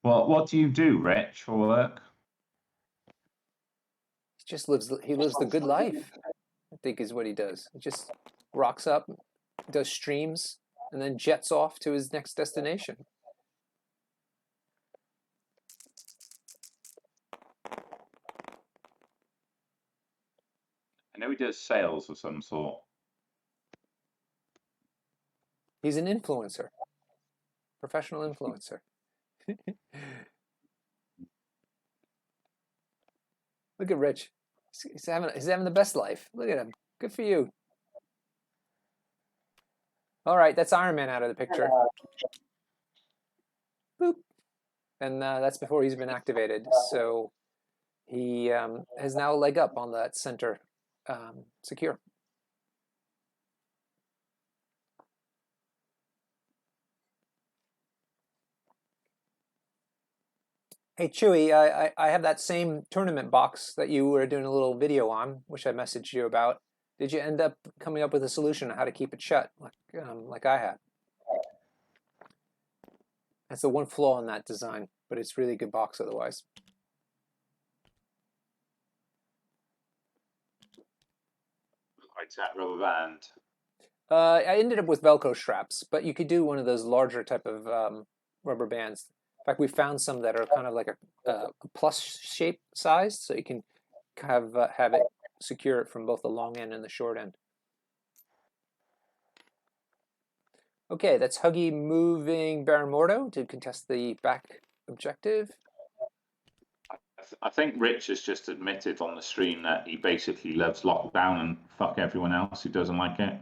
Well, what do you do, Rich, for work? He lives the good life, I think is what he does. He just rocks up, does streams, and then jets off to his next destination. I know he does sales of some sort. He's an influencer, professional influencer. Look at Rich. He's having the best life. Look at him. Good for you. All right, that's Iron Man out of the picture. Boop. And that's before he's been activated. So he has now a leg up on that center secure. Hey, Chewy, I have that same tournament box that you were doing a little video on, which I messaged you about. Did you end up coming up with a solution on how to keep it shut, like I have? That's the one flaw in that design, but it's really a good box otherwise. Like that rubber band. I ended up with Velcro straps, but you could do one of those larger type of rubber bands. In fact, we found some that are kind of like a plus shape size, so you can kind of have it secure it from both the long end and the short end. Okay, that's Huggy moving Baron Mordo to contest the back objective. I think Rich has just admitted on the stream that he basically loves lockdown and fuck everyone else who doesn't like it.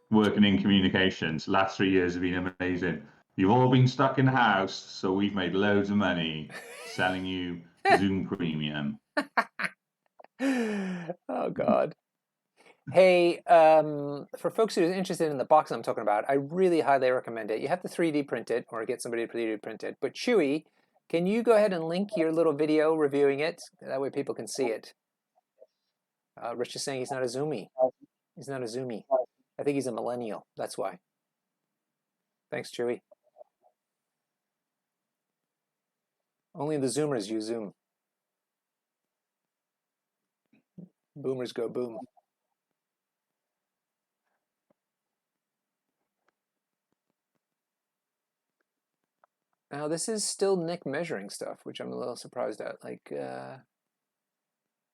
Working in communications, last 3 years have been amazing. You've all been stuck in the house, so we've made loads of money selling you Zoom Premium. Oh, God. Hey, for folks who are interested in the box I'm talking about, I really highly recommend it. You have to 3D print it or get somebody to 3D print it. But Chewy Can you go ahead and link your little video reviewing it? That way people can see it. Rich is saying he's not a Zoomie. He's not a Zoomie. I think he's a millennial. That's why. Thanks, Chewy. Only the Zoomers use Zoom. Boomers go boom. Now this is still Nick measuring stuff, which I'm a little surprised at. Like,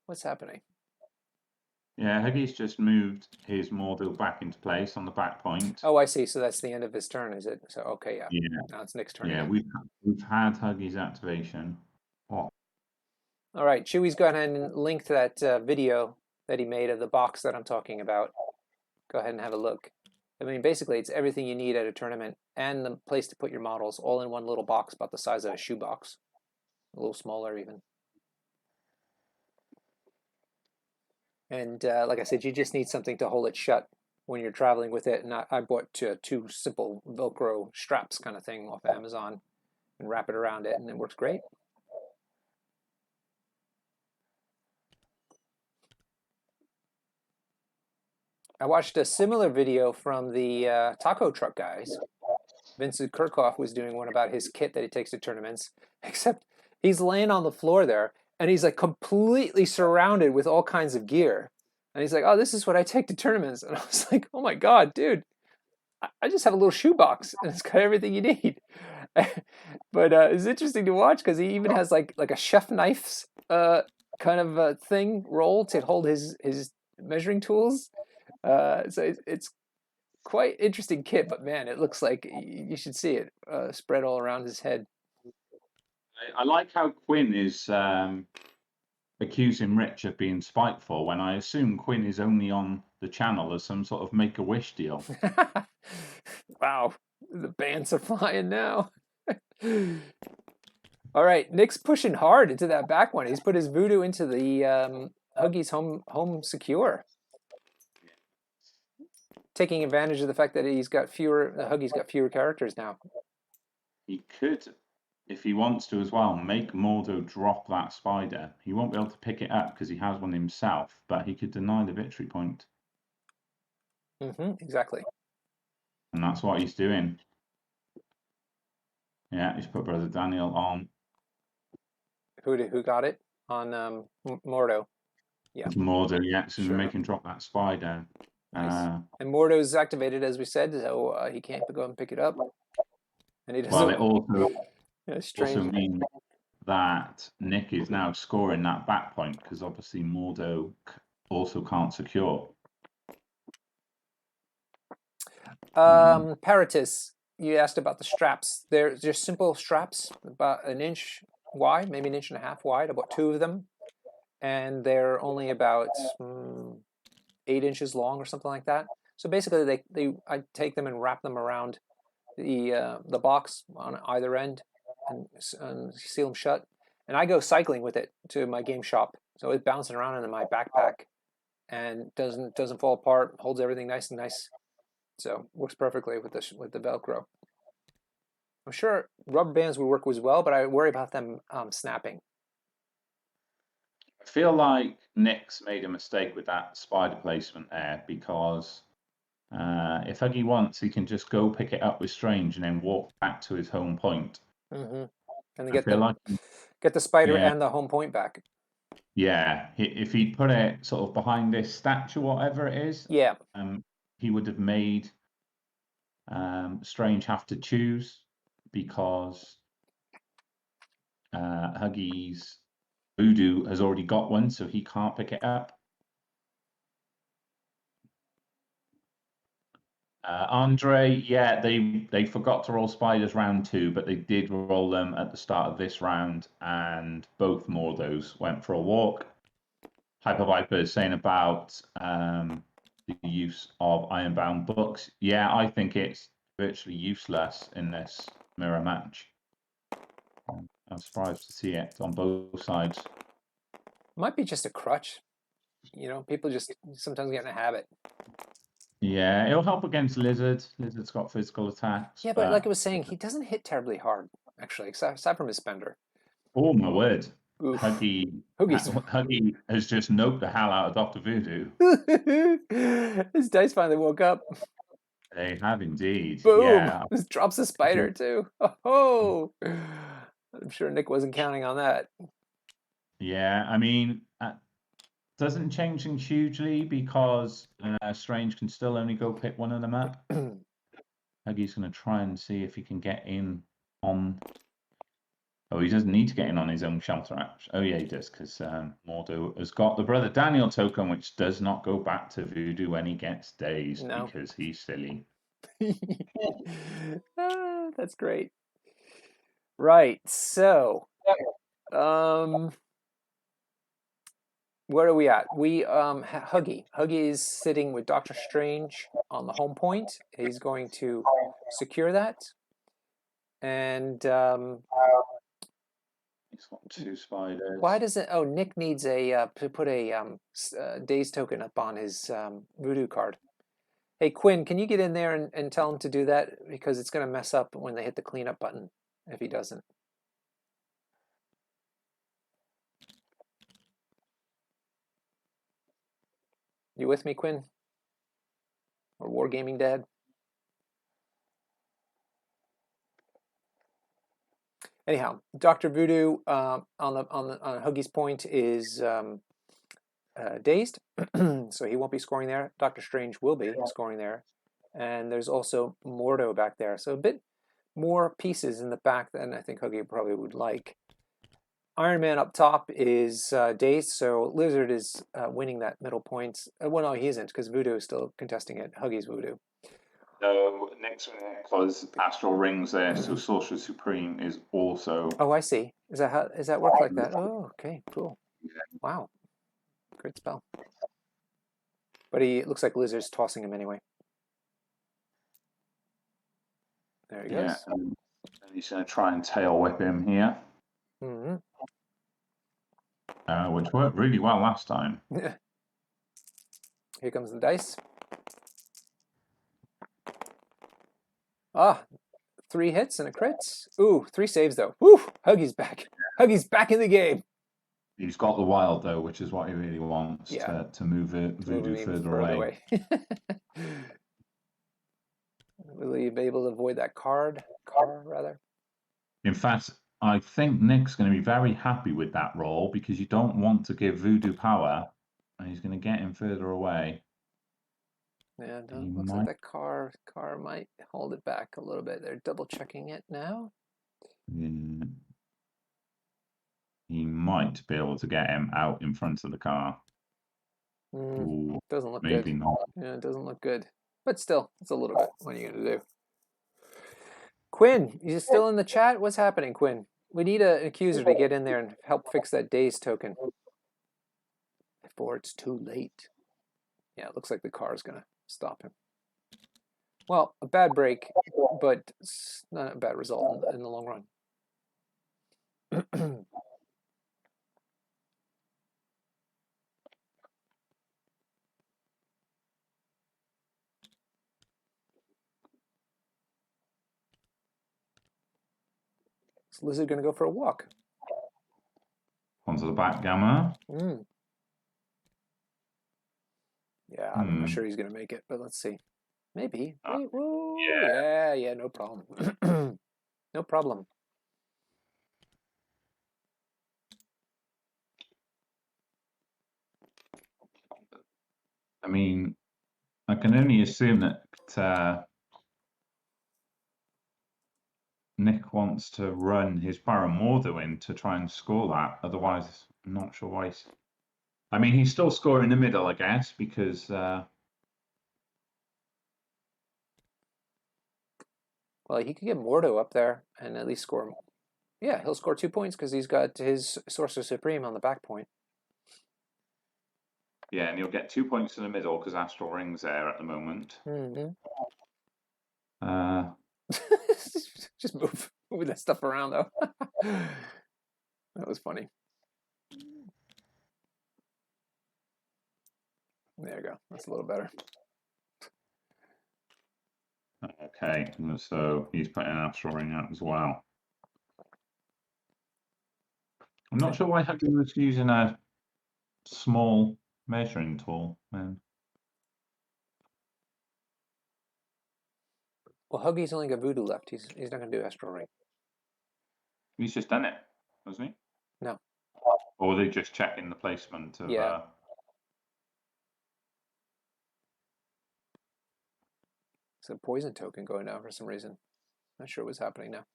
what's happening? Yeah, Huggy's just moved his Mordo back into place on the back point. Oh, I see. So that's the end of his turn, is it? So okay, yeah. Yeah. Now it's Nick's turn Yeah, again. we've had Huggy's activation. Oh. All right, Chewy's gone ahead and linked that video that he made of the box that I'm talking about. Go ahead and have a look. I mean, basically, it's everything you need at a tournament and the place to put your models all in one little box about the size of a shoebox. A little smaller even. And like I said, you just need something to hold it shut when you're traveling with it. And I bought two simple Velcro straps kind of thing off of Amazon and wrap it around it, and it works great. I watched a similar video from the taco truck guys. Vincent Kirchhoff was doing one about his kit that he takes to tournaments, except he's laying on the floor there and he's like completely surrounded with all kinds of gear. And he's like, oh, this is what I take to tournaments. And I was like, oh my God, dude, I just have a little shoebox and it's got everything you need. But it's interesting to watch because he even has like a chef knife's kind of thing roll to hold his measuring tools. So it's quite interesting kit, but man, it looks like you should see it spread all around his head. I like how Quinn is accusing Rich of being spiteful when I assume Quinn is only on the channel as some sort of Make-A-Wish deal. Wow, the bands are flying now. All right, Nick's pushing hard into that back one. He's put his voodoo into the Huggies home secure, taking advantage of the fact that Huggies got fewer characters now. He could, if he wants to as well, make Mordo drop that spider. He won't be able to pick it up because he has one himself, but he could deny the victory point. Exactly. And that's what he's doing. Yeah, he's put Brother Daniel on. Who got it? On Mordo. Yeah. Mordo, yeah, so Sure. make him drop that spider. Nice. And Mordo's activated, as we said, so he can't go and pick it up. And he doesn't. Well, it also strange. means that Nick is now scoring that back point because obviously Mordo also can't secure. Paratus, you asked about the straps. They're just simple straps, about an inch wide, maybe an inch and a half wide. I bought 2 of them, and they're only about 8 inches long or something like that. So basically, I take them and wrap them around the box on either end and seal them shut. And I go cycling with it to my game shop, so it's bouncing around in my backpack and doesn't fall apart. Holds everything nice and nice. So works perfectly with the Velcro. I'm sure rubber bands would work as well, but I worry about them snapping. I feel like Nick's made a mistake with that spider placement there because if Huggy wants, he can just go pick it up with Strange and then walk back to his home point. And get the spider and the home point back. Yeah, if he'd put it sort of behind this statue, whatever it is, yeah, he would have made Strange have to choose because Huggy's Voodoo has already got one, so he can't pick it up. Andre, yeah, they forgot to roll spiders round 2, but they did roll them at the start of this round, and both Mordos went for a walk. Hyper Viper is saying about the use of Ironbound books. Yeah, I think it's virtually useless in this mirror match. I'm surprised to see it on both sides. Might be just a crutch. People just sometimes get in a habit. Yeah, it'll help against Lizard. Lizard's got physical attacks. Yeah, but like I was saying, he doesn't hit terribly hard, actually, aside from his spender. Oh my word. Oof. Huggy Hoagie's. Huggy has just noped the hell out of Dr. Voodoo. His dice finally woke up. They have indeed. Boom! Yeah. This drops a spider too. Oh, I'm sure Nick wasn't counting on that. Yeah, I mean, doesn't change things hugely because Strange can still only go pick one of them up. Huggy's going to try and see if he can get in on. Oh, he doesn't need to get in on his own shelter action. Oh, yeah, he does, because Mordo has got the Brother Daniel token, which does not go back to Voodoo when he gets dazed No. because he's silly. That's great. Right, so where are we at? We Huggy. Huggy is sitting with Doctor Strange on the home point. He's going to secure that. And He's got 2 spiders. why does it? Oh, Nick needs a to put a daze token up on his voodoo card. Hey Quinn, can you get in there and tell him to do that, because it's going to mess up when they hit the cleanup button if he doesn't. You with me, Quinn? Or Wargaming Dad? Anyhow, Doctor Voodoo on Huggy's point is dazed, so he won't be scoring there. Doctor Strange will be scoring there, and there's also Mordo back there, so a bit more pieces in the back than I think Huggy probably would like. Iron Man up top is dazed, so Lizard is winning that middle point. Well, no, he isn't, because Voodoo is still contesting it. Huggy's Voodoo. No, next because Astral Rings there, so Sorcerer Supreme is also. Oh, I see. Is that work like that? Oh, okay, cool. Wow, great spell. But it looks like Lizard's tossing him anyway. There he goes. Yeah, and he's going to try and tail whip him here, which worked really well last time. Here comes the dice. Ah, 3 hits and a crit. Ooh, 3 saves though. Woo! Huggy's back. Huggy's back in the game. He's got the wild though, which is what he really wants, to move Voodoo further away. Will he be able to avoid that car rather? In fact, I think Nick's going to be very happy with that roll, because you don't want to give Voodoo power, and he's going to get him further away. Yeah, looks like that car might hold it back a little bit. They're double checking it now. Yeah. He might be able to get him out in front of the car. Ooh, doesn't look maybe good. not. Yeah, it doesn't look good. But still, it's a little bit. What are you going to do? Quinn, you still in the chat? What's happening, Quinn? We need an accuser to get in there and help fix that daze token before it's too late. Yeah, it looks like the car is going to stop him. Well, a bad break, but not a bad result in the long run. Is Lizard going to go for a walk? Onto the backgammon. Yeah, I'm not sure he's going to make it, but let's see. Maybe. Wait, whoa. Yeah, no problem. No problem. I mean, I can only assume that Nick wants to run his Paramordo in to try and score that. Otherwise, I'm not sure why. I mean, he's still scoring in the middle, I guess, because. Well, he could get Mordo up there and at least score. Yeah, he'll score 2 points because he's got his Sorcerer Supreme on the back point. Yeah, and he'll get 2 points in the middle because Astral Ring's there at the moment. Just move that stuff around, though. That was funny. There you go. That's a little better. Okay, so he's putting an Astral Ring out as well. I'm not sure why Huggy was using a small measuring tool. Well, Huggy's only got voodoo left. He's not going to do astral ring. He's just done it, hasn't he? No. Or are they just checking the placement of? Yeah. It's a poison token going down for some reason. Not sure what's happening now.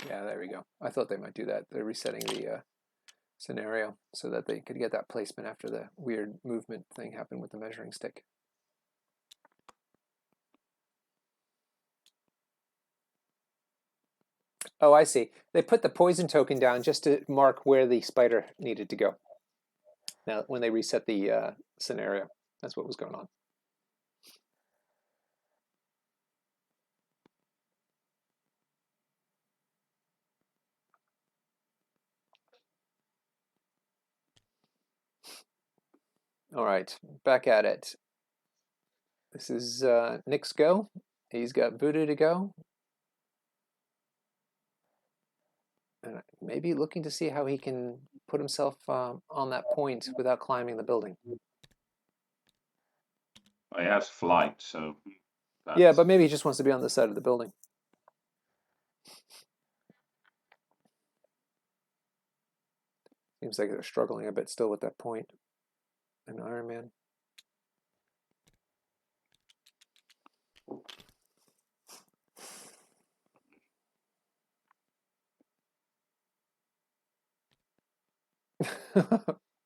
Yeah, there we go. I thought they might do that. They're resetting the scenario so that they could get that placement after the weird movement thing happened with the measuring stick. Oh, I see. They put the poison token down just to mark where the spider needed to go. Now, when they reset the scenario, that's what was going on. All right, back at it. This is Nick's go. He's got voodoo to go. And maybe looking to see how he can put himself on that point without climbing the building. Well, he has flight, so. Yeah, but maybe he just wants to be on the side of the building. Seems like they're struggling a bit still with that point. An Iron Man.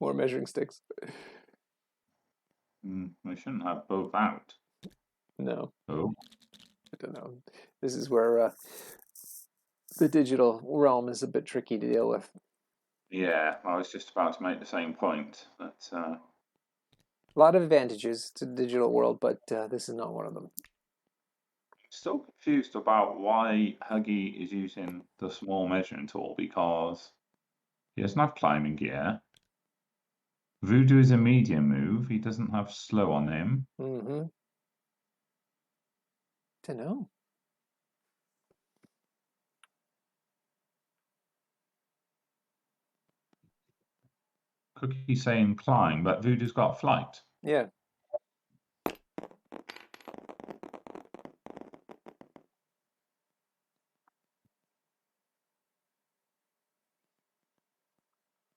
More measuring sticks. We shouldn't have both out. No. Oh. I don't know. This is where the digital realm is a bit tricky to deal with. Yeah, I was just about to make the same point. That a lot of advantages to the digital world, but this is not one of them. Still confused about why Huggy is using the small measuring tool, because he doesn't have climbing gear. Voodoo is a medium move. He doesn't have slow on him. Mm-hmm. To know. Cookie's saying climb, but Voodoo's got flight. Yeah.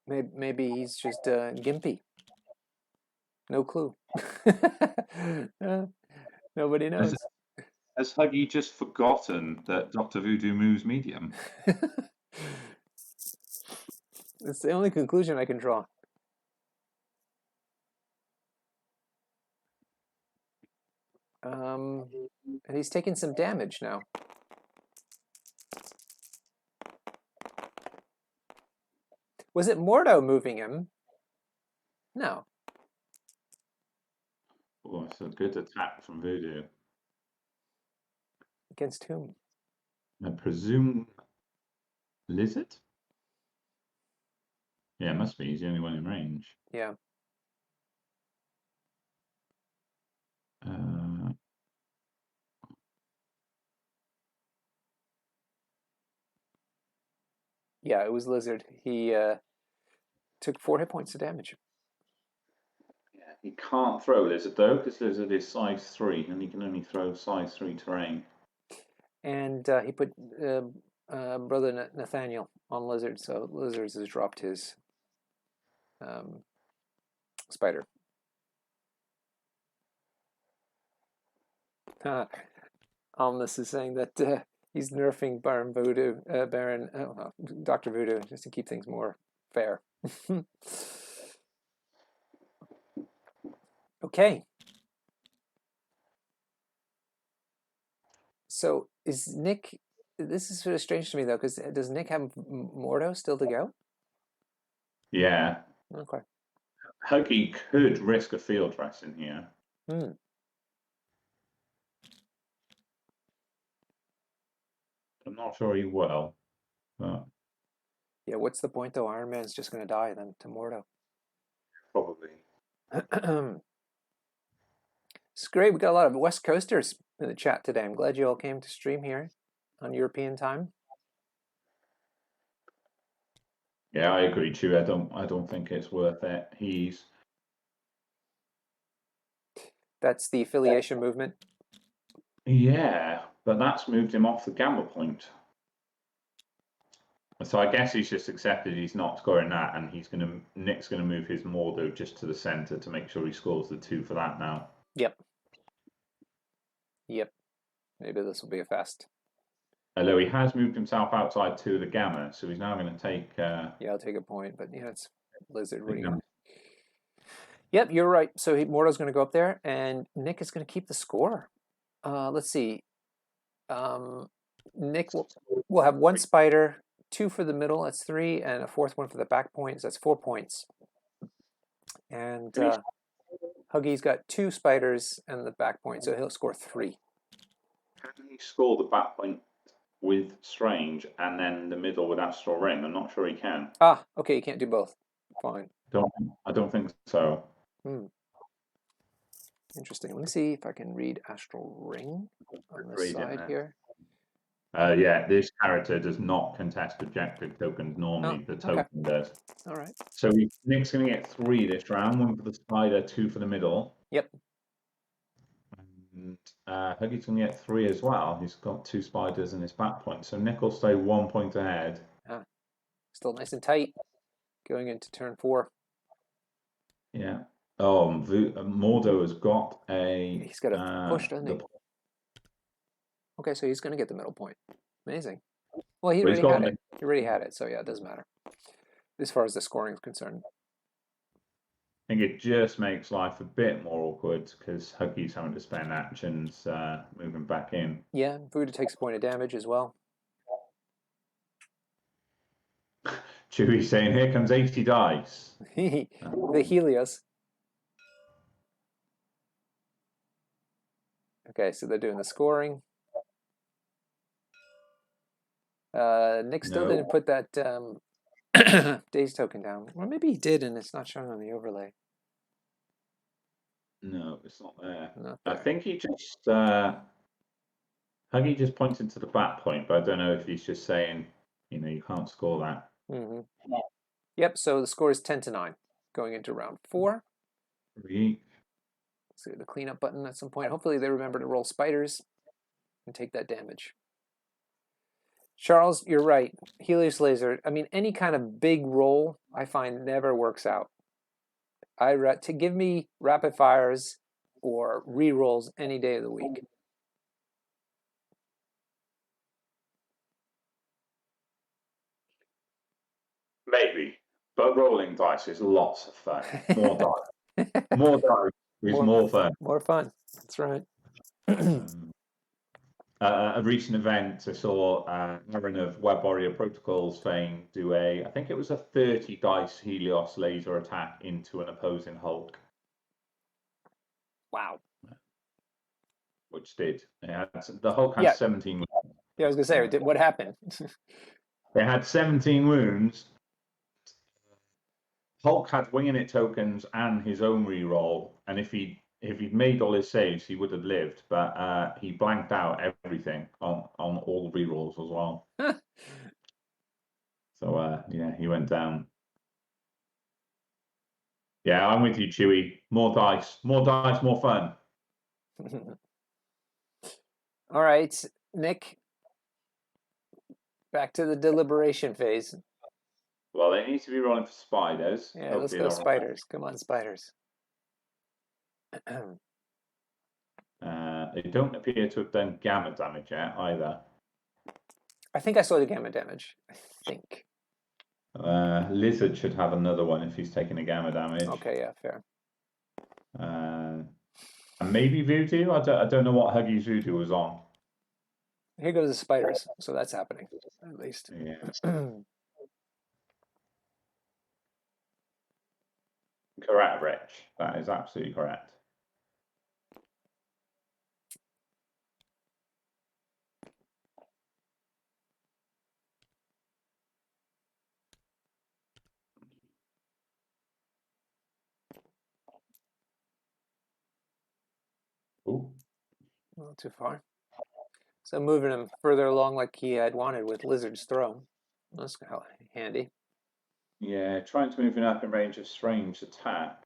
Maybe he's just gimpy. No clue. Nobody knows. Has Huggy just forgotten that Dr. Voodoo moves medium? It's the only conclusion I can draw. And he's taking some damage now. Was it Mordo moving him? No. Oh, it's a good attack from Voodoo. Against whom? I presume Lizard? Yeah, it must be. He's the only one in range. Yeah. Yeah, it was Lizard. He took 4 hit points of damage. Yeah, he can't throw Lizard though, because Lizard is size 3, and he can only throw size 3 terrain. And he put Brother Nathaniel on Lizard, so Lizard has dropped his spider. Omnis is saying that he's nerfing Baron Voodoo, Dr. Voodoo, just to keep things more fair. Okay. So is Nick? This is sort of strange to me though, because does Nick have Mordo still to go? Yeah. Okay. Huggy could risk a field rest in here. Hmm. I'm not sure he will. But Yeah, what's the point though? Iron Man's just going to die then to Mordo. probably. It's great. We got a lot of West Coasters in the chat today. I'm glad you all came to stream here. on European time. Yeah, I agree, Chewie. I don't think it's worth it. That's the affiliation movement. Yeah, but that's moved him off the gamma point. So I guess he's just accepted he's not scoring that, and Nick's gonna move his Mordo just to the center to make sure he scores the 2 for that now. Yep. Yep. Maybe this will be a fast. Although he has moved himself outside 2 of the gamma, so he's now going to take. Yeah, I'll take a point, but yeah, it's Lizard. What do you Gamma. got? Yep, you're right. So Mordo's going to go up there, and Nick is going to keep the score. Let's see. Nick will have 1 spider, 2 for the middle, that's 3, and a 4th one for the back point, so that's 4 points. And Huggy's got 2 spiders and the back point, so he'll score 3. Can he score the back point with Strange and then the middle with Astral Ring? I'm not sure he can. Ah, okay, you can't do both. Fine. I don't think so. Interesting. Let me see if I can read Astral Ring on the side here. Yeah, this character does not contest objective tokens normally. The token does. All right. So Nick's going to get 3 this round. 1 for the spider, 2 for the middle. Yep. And Huggy's going to get 3 as well. He's got 2 spiders in his back point. So Nick will stay 1 point ahead. Still nice and tight going into turn 4. Yeah. Oh, Mordo has got a. He's got a push, doesn't he? Okay, so he's going to get the middle point. Amazing. Well, he already had it. He already had it, so yeah, it doesn't matter as far as the scoring is concerned. I think it just makes life a bit more awkward because Huggy's having to spend actions moving back in. Yeah, Voodoo takes a point of damage as well. Chewie saying, "Here comes 80 dice." The Helios. Okay, so they're doing the scoring. Nick still didn't put that daze token down. Or maybe he did and it's not showing on the overlay. No, it's not there. Not there. I think he just Huggy just pointed to the back point, but I don't know if he's just saying, you can't score that. Yep, so the score is 10-9 going into round 4. Let's see the cleanup button at some point. Hopefully they remember to roll spiders and take that damage. Charles, you're right. Helios Laser, I mean, any kind of big roll, I find never works out. To give me rapid fires or re-rolls any day of the week. Maybe, but rolling dice is lots of fun. More dice. More dice is more fun. More fun. That's right. A recent event, I saw Aaron of Web Warrior Protocols saying I think it was a 30 dice Helios laser attack into an opposing Hulk. Wow. Which did. The Hulk had 17 wounds. Yeah, I was going to say, what happened? They had 17 wounds. Hulk had winging it tokens and his own reroll, and if he'd made all his saves, he would have lived. But he blanked out everything on all the rerolls as well. So yeah, he went down. Yeah, I'm with you, Chewie. More dice, more fun. All right, Nick. Back to the deliberation phase. Well, they need to be rolling for spiders. Yeah, let's go spiders. Come on, spiders. They don't appear to have done gamma damage yet either. I think I saw the gamma damage. I think. Lizard should have another one if he's taking a gamma damage. Okay, yeah, fair. And maybe Voodoo. I don't know what Huggy's Voodoo was on. Here goes the spiders, so that's happening at least. Yeah. Correct, Rich. That is absolutely correct. Ooh. Not too far. So moving him further along like he had wanted with Lizard's Throw. That's handy. Yeah, trying to move him up in range of Strange attack.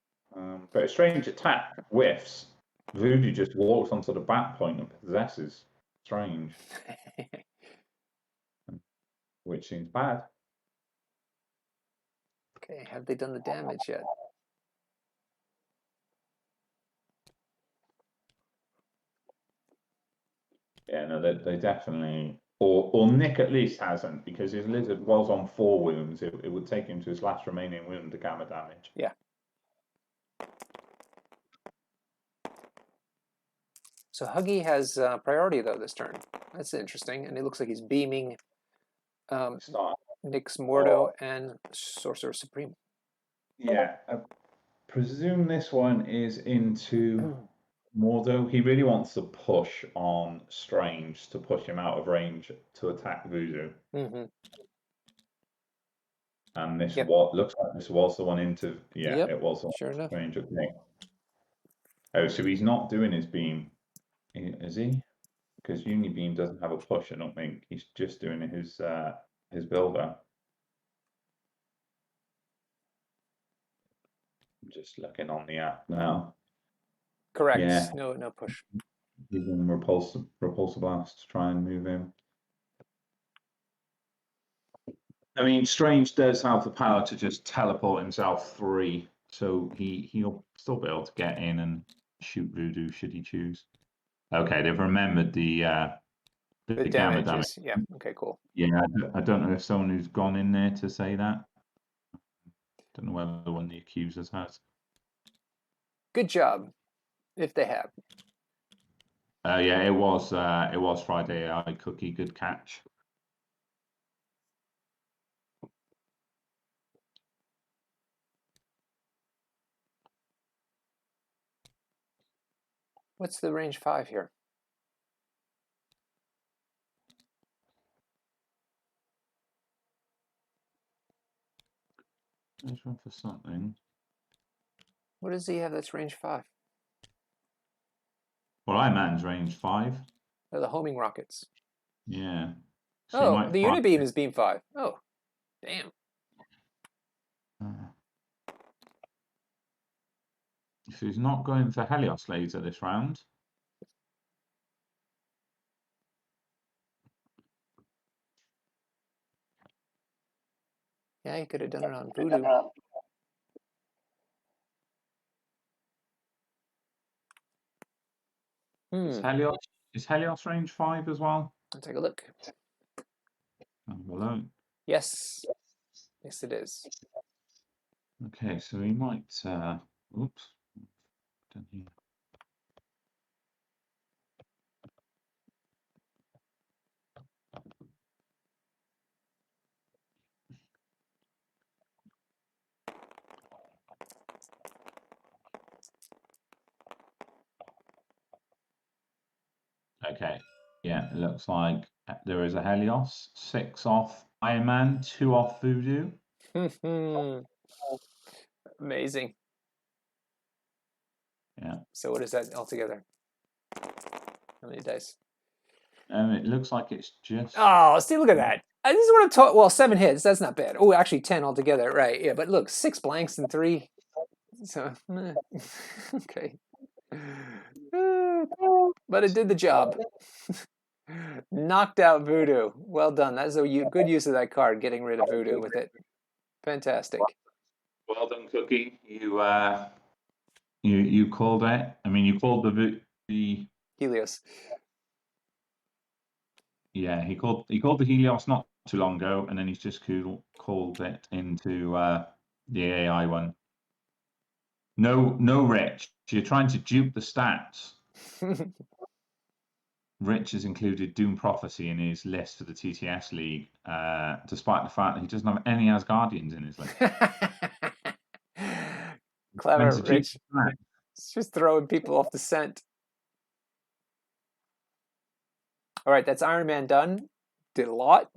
But a Strange attack whiffs. Voodoo just walks onto the back point and possesses Strange, which seems bad. Okay, have they done the damage yet? Yeah, no, they definitely, or Nick at least hasn't, because his lizard was on 4 wounds. It would take him to his last remaining wound to gamma damage. Yeah. So Huggy has priority though this turn. That's interesting, and it looks like he's beaming Nick's Mordo and Sorcerer Supreme. Yeah, I presume this one is into Mordo. He really wants to push on Strange to push him out of range to attack Voodoo. Mm-hmm. And this looks like this was the one into it was sure enough. Strange. Okay. Oh, so he's not doing his beam, is he? Because Unibeam doesn't have a push, I don't think. He's just doing his builder. I'm just looking on the app now. Correct. Yeah. No push. Using repulsor blast to try and move him. I mean, Strange does have the power to just teleport himself 3, so he'll still be able to get in and shoot Voodoo should he choose. Okay, they've remembered the gamma damage. Yeah. Okay. Cool. Yeah, I don't know if someone who's gone in there to say that. Don't know whether one of the accusers has. Good job, if they have. Yeah, it was Friday AI Cookie. Good catch. What's the range 5 here? Let's run for something. What does he have that's range 5? Well, Ironman's range 5. They're the homing rockets. Yeah. So the Unibeam is beam 5. Oh, damn. So he's not going for Helios laser this round. Yeah, he could have done it on Voodoo. Is Helios range 5 as well? Let's take a look. Below. Yes. Yes, it is. Okay, so he might. Oops. Done here. Okay, yeah, it looks like there is a Helios, 6 off Iron Man, 2 off Voodoo. Amazing. Yeah. So what is that altogether? How many dice? It looks like it's just. Oh, see, look at that. This is what I'm talking. Well, 7 hits. That's not bad. Oh, actually 10 altogether. Right. Yeah, but look, 6 blanks and 3. So, okay. But it did the job. Knocked out Voodoo. Well done. That's a good use of that card, getting rid of Voodoo with it. Fantastic. Well done, Cookie. You called it. I mean, you called the Helios. Yeah, he called the Helios not too long ago, and then he's just called it into the AI one. No, Rich. You're trying to dupe the stats. Rich has included Doom Prophecy in his list for the TTS League, despite the fact that he doesn't have any Asgardians in his list. Clever, Rich. It's just throwing people off the scent. All right, that's Iron Man done. Did a lot.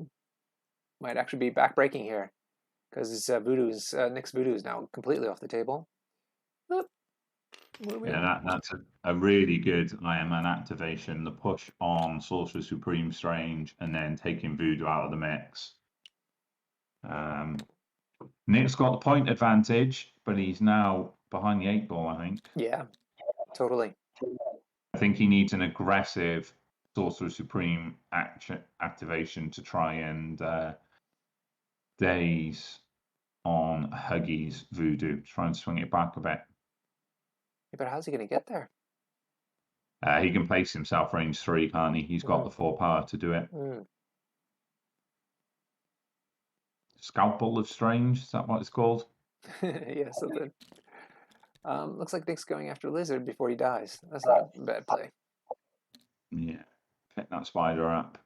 Might actually be backbreaking here because Nick's Voodoo is now completely off the table. Oop. What are we? Yeah, that's a really good Iron Man activation. The push on Sorcerer Supreme Strange and then taking Voodoo out of the mix. Nick's got the point advantage, but he's now behind the 8 ball, I think. Yeah, totally. I think he needs an aggressive Sorcerer Supreme activation to try and daze on Huggy's Voodoo, try and swing it back a bit. Yeah, but how's he going to get there? He can place himself range 3, can't he? He's got the 4 power to do it. Scalpel of Strange, is that what it's called? Yeah, something. Looks like Nick's going after Lizard before he dies. That's not a bad play. Yeah, pick that spider up.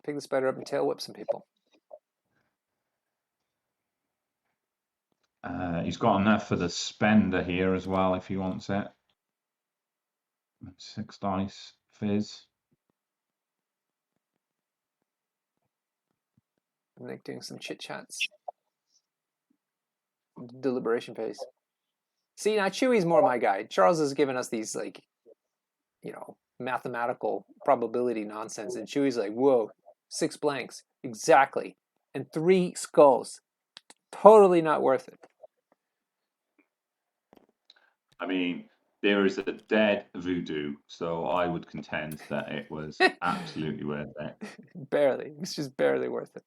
Pick the spider up and tail whip some people. He's got enough for the spender here as well if he wants it. 6 dice, fizz. Nick doing some chit chats. Deliberation phase. See, now Chewie's more my guy. Charles has given us these, like, you know, mathematical probability nonsense, and Chewie's like, whoa, 6 blanks. Exactly. And 3 skulls. Totally not worth it. I mean, there is a dead Voodoo, so I would contend that it was absolutely worth it. Barely. It's just barely worth it.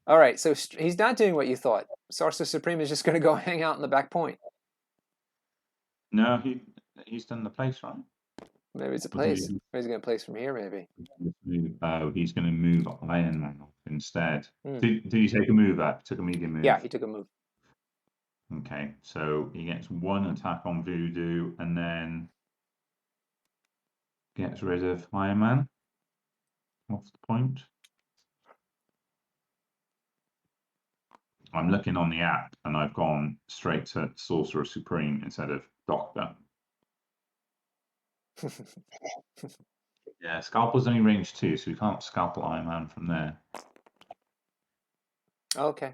All right, so he's not doing what you thought. Sorcerer Supreme is just going to go hang out in the back point. No, he's done the place, right? Maybe it's a place. Maybe he's going to place from here, maybe. Oh, he's going to move Iron Man off instead. Did he take a move up? Took a medium move? Yeah, he took a move. Okay, so he gets 1 attack on Voodoo and then gets rid of Iron Man. What's the point? I'm looking on the app and I've gone straight to Sorcerer Supreme instead of Doctor. Yeah, Scalpel's only range 2, so we can't scalpel Iron Man from there. Okay.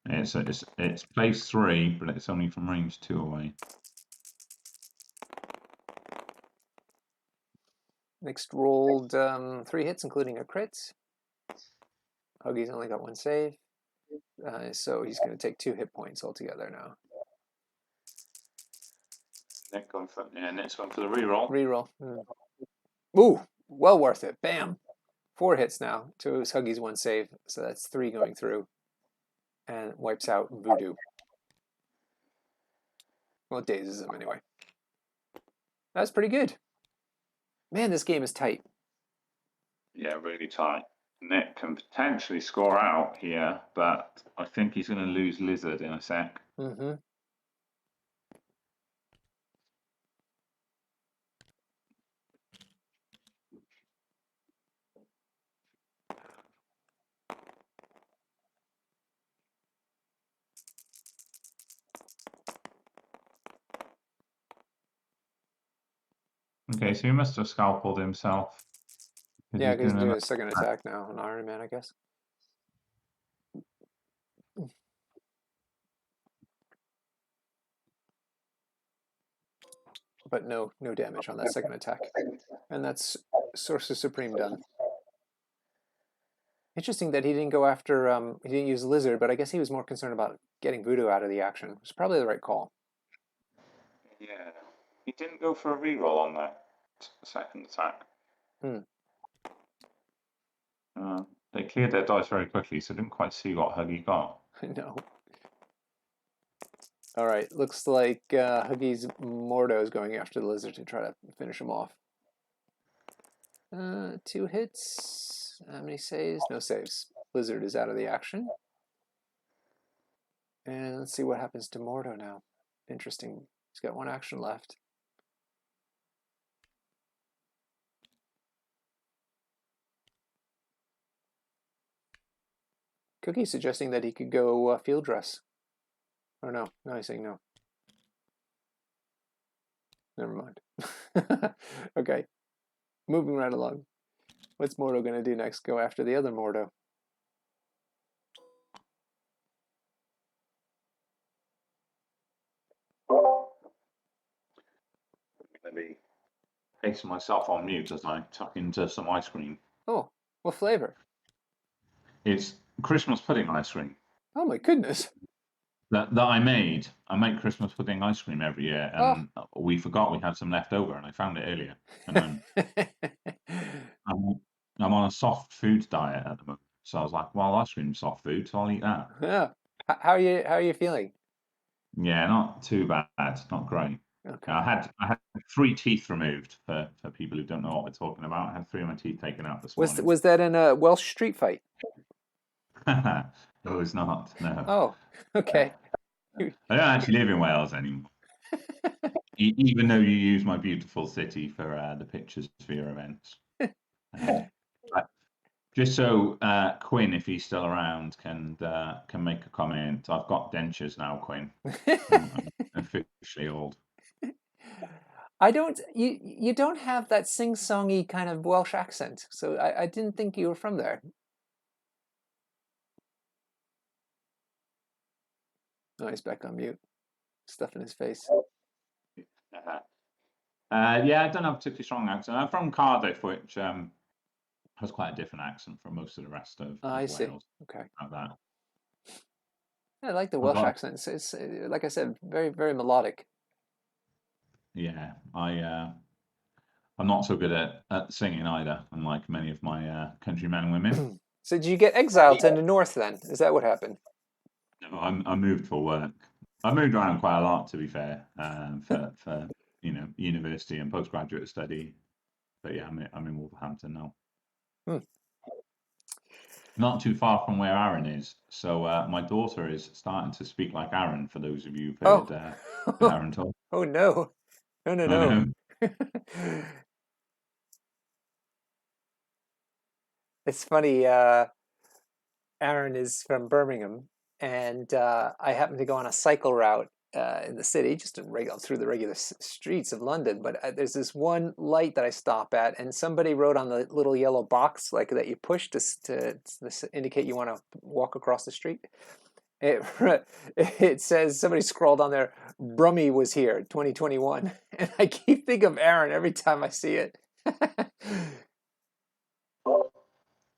It's place 3, but it's only from range 2 away. Next rolled 3 hits, including a crit. Huggy's only got 1 save. So he's going to take 2 hit points altogether now. Nick's going for the reroll. Reroll. Ooh, well worth it. Bam. 4 hits now. 2 is Huggy's 1 save. So that's 3 going through. And wipes out Voodoo. Well, it dazes him anyway. That's pretty good. Man, this game is tight. Yeah, really tight. Nick can potentially score out here, but I think he's going to lose Lizard in a sec. Okay, so he must have scalpeled himself. Yeah, because he's doing a second attack now on Iron Man, I guess. But no damage on that second attack. And that's Sorcerer Supreme done. Interesting that he didn't go after, he didn't use Lizard, but I guess he was more concerned about getting Voodoo out of the action. It was probably the right call. Yeah, he didn't go for a reroll on that second attack. They cleared their dice very quickly, so I didn't quite see what Huggy got. No. All right, looks like Huggy's Mordo is going after the Lizard to try to finish him off. 2 hits. How many saves? No saves. Lizard is out of the action. And let's see what happens to Mordo now. Interesting. He's got 1 action left. Cookie's suggesting that he could go field dress. Oh no, he's saying no. Never mind. Okay, moving right along. What's Mordo going to do next? Go after the other Mordo. placing myself on mute as I tuck into some ice cream. Oh, what flavor? It's Christmas pudding ice cream Oh my goodness. that I made. I make Christmas pudding ice cream every year, Oh. and we forgot we had some left over, and I found it earlier. And I'm, I'm on a soft food diet at the moment, so I was like, well, ice cream's soft food, so I'll eat that. Yeah. How are you feeling? Yeah, not too bad, not great. Okay. I had 3 teeth removed for people who don't know what we're talking about. I had 3 of my teeth taken out this Was morning. was that in a Welsh street fight? No, it's not. No, Oh, okay. I don't actually live in Wales anymore. Even though you use my beautiful city for the pictures for your events. But just so Quinn, if he's still around, can make a comment. I've got dentures now, Quinn. I'm officially old. I don't. You don't have that sing-songy kind of Welsh accent, so I didn't think you were from there. Oh, he's back on mute, stuff in his face. Uh, yeah, I don't have a particularly strong accent. I'm from Cardiff, which has quite a different accent from most of the rest I of see. Wales. Okay. Like that. I like the I've Welsh got, accent. It's like I said, very very melodic. yeah, I'm not so good at singing either, unlike many of my countrymen and women. So did you get exiled to the north then? Is that what happened? No, I moved for work. I moved around quite a lot, to be fair, for university and postgraduate study. But yeah, I'm in Wolverhampton now, Hmm. not too far from where Aaron is. So my daughter is starting to speak like Aaron. For those of you who've Oh. heard Aaron talk, Oh no. No, no, I no. know. It's funny. Aaron is from Birmingham, and I happened to go on a cycle route in the city, just through the regular streets of London. But there's this one light that I stop at, and somebody wrote on the little yellow box like that you push to indicate you want to walk across the street. It it says somebody scrolled on there. Brummy was here, 2021, and I keep thinking of Aaron every time I see it.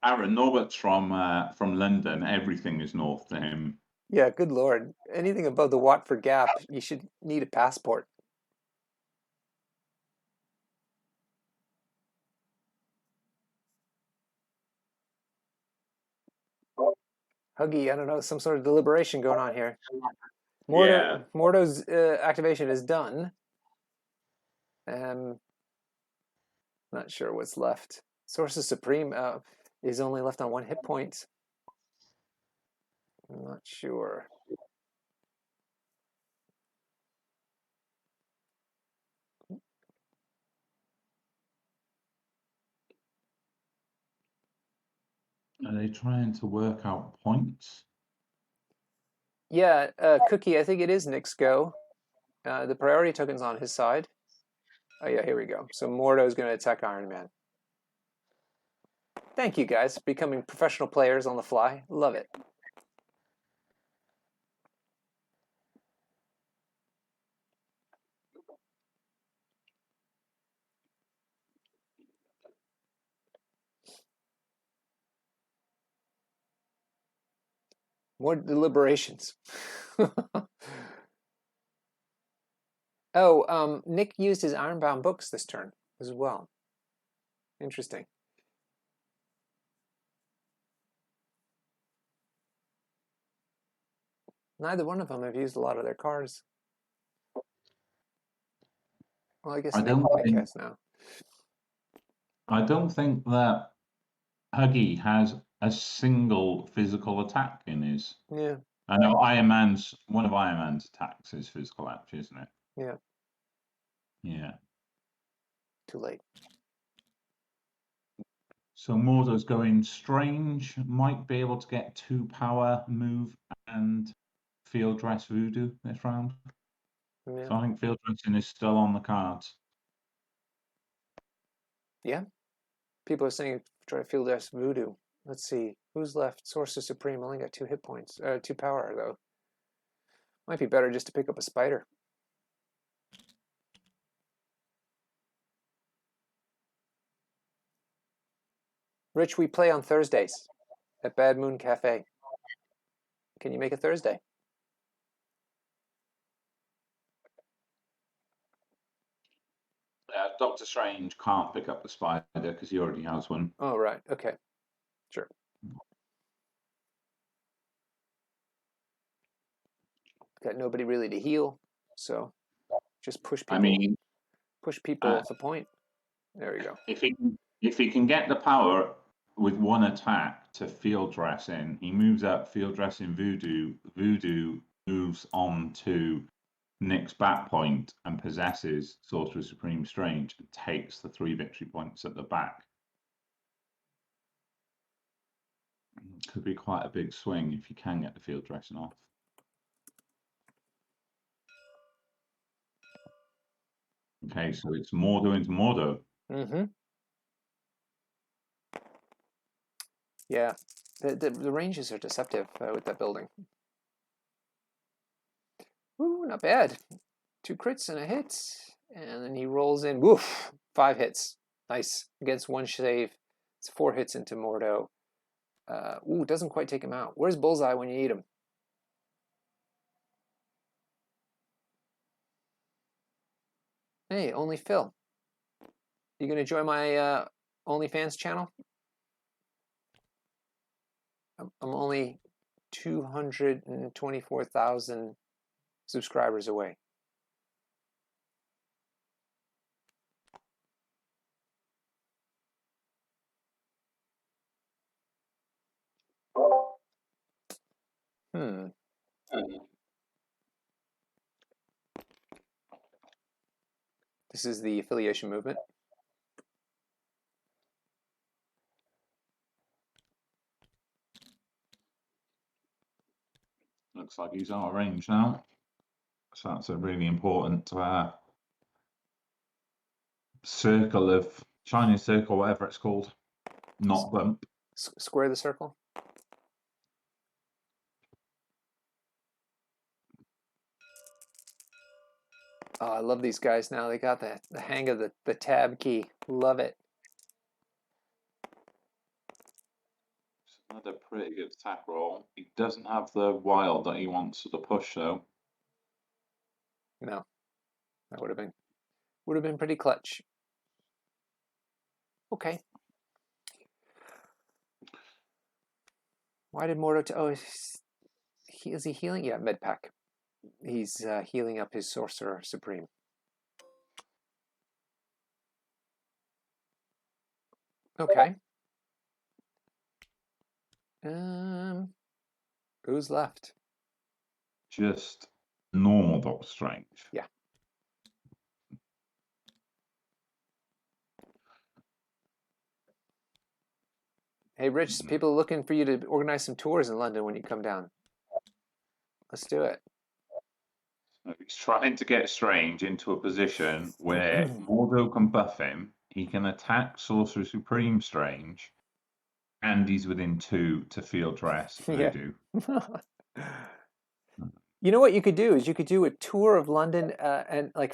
Aaron Norbert's from London. Everything is north to him. Yeah, good Lord. Anything above the Watford Gap, you should need a passport. Huggy, I don't know, some sort of deliberation going on here. Yeah, Mordo's activation is done. Um, not sure what's left. Sources Supreme is only left on 1 hit point. I'm not sure. are they trying to work out points? Yeah, Cookie, I think it is Nick's go. The priority token's on his side. Oh yeah, here we go. So Mordo is going to attack Iron Man. Thank you guys, becoming professional players on the fly. Love it. More deliberations. Oh, Nick used his Ironbound books this turn as well. Interesting. Neither one of them have used a lot of their cards. Well, I guess I don't Nick think has now. I don't think that Huggy has a single physical attack in his. Yeah, I know one of Iron Man's attacks is physical action, isn't it? yeah, Yeah. too late. So Mordo's going strange, might be able to get 2 power, move, and field dress voodoo this round. Yeah, So I think field dressing is still on the cards. yeah. People are saying try to field dress voodoo. Let's see who's left. Sorcerer Supreme only got 2 hit points. 2 power though. Might be better just to pick up a spider. Rich, we play on Thursdays at Bad Moon Cafe. Can you make a Thursday? Doctor Strange can't pick up the spider because he already has one. Oh, right. Okay. Sure. Got nobody really to heal, so just push people. I mean, push people off the point. There we go. if he can get the power with one attack to field dressing, he moves up field dressing voodoo. Voodoo moves on to Nick's back point and possesses Sorcerer Supreme Strange and takes the 3 victory points at the back. Could be quite a big swing if you can get the field dressing off. Okay, so it's Mordo into Mordo. Mm-hmm. Yeah, the ranges are deceptive with that building. Ooh, not bad. 2 crits and a hit, and then he rolls in. Woof! 5 hits. Nice. Against 1 save. It's 4 hits into Mordo. Ooh, doesn't quite take him out. Where's Bullseye when you need him? Hey, only Phil. You gonna join my OnlyFans channel? I'm only 224,000 subscribers away. This is the affiliation movement. Looks like he's out of range now. So that's a really important circle of Chinese circle, whatever it's called. Not bump. Square the circle. Oh, I love these guys now. They got the hang of the tab key. Love it. It's another pretty good attack roll. He doesn't have the wild that he wants for the push, though. No, that would have been pretty clutch. Okay. Why did Mordo? Oh, is he healing? Yeah, med pack. He's healing up his Sorcerer Supreme. Okay. Who's left? Just normal Doctor Strange. Yeah. Hey, Rich, people are looking for you to organize some tours in London when you come down. Let's do it. He's trying to get Strange into a position where Mordo can buff him, he can attack Sorcerer Supreme Strange, and he's within 2 to field dress Voodoo. You know what you could do is you could do a tour of London and like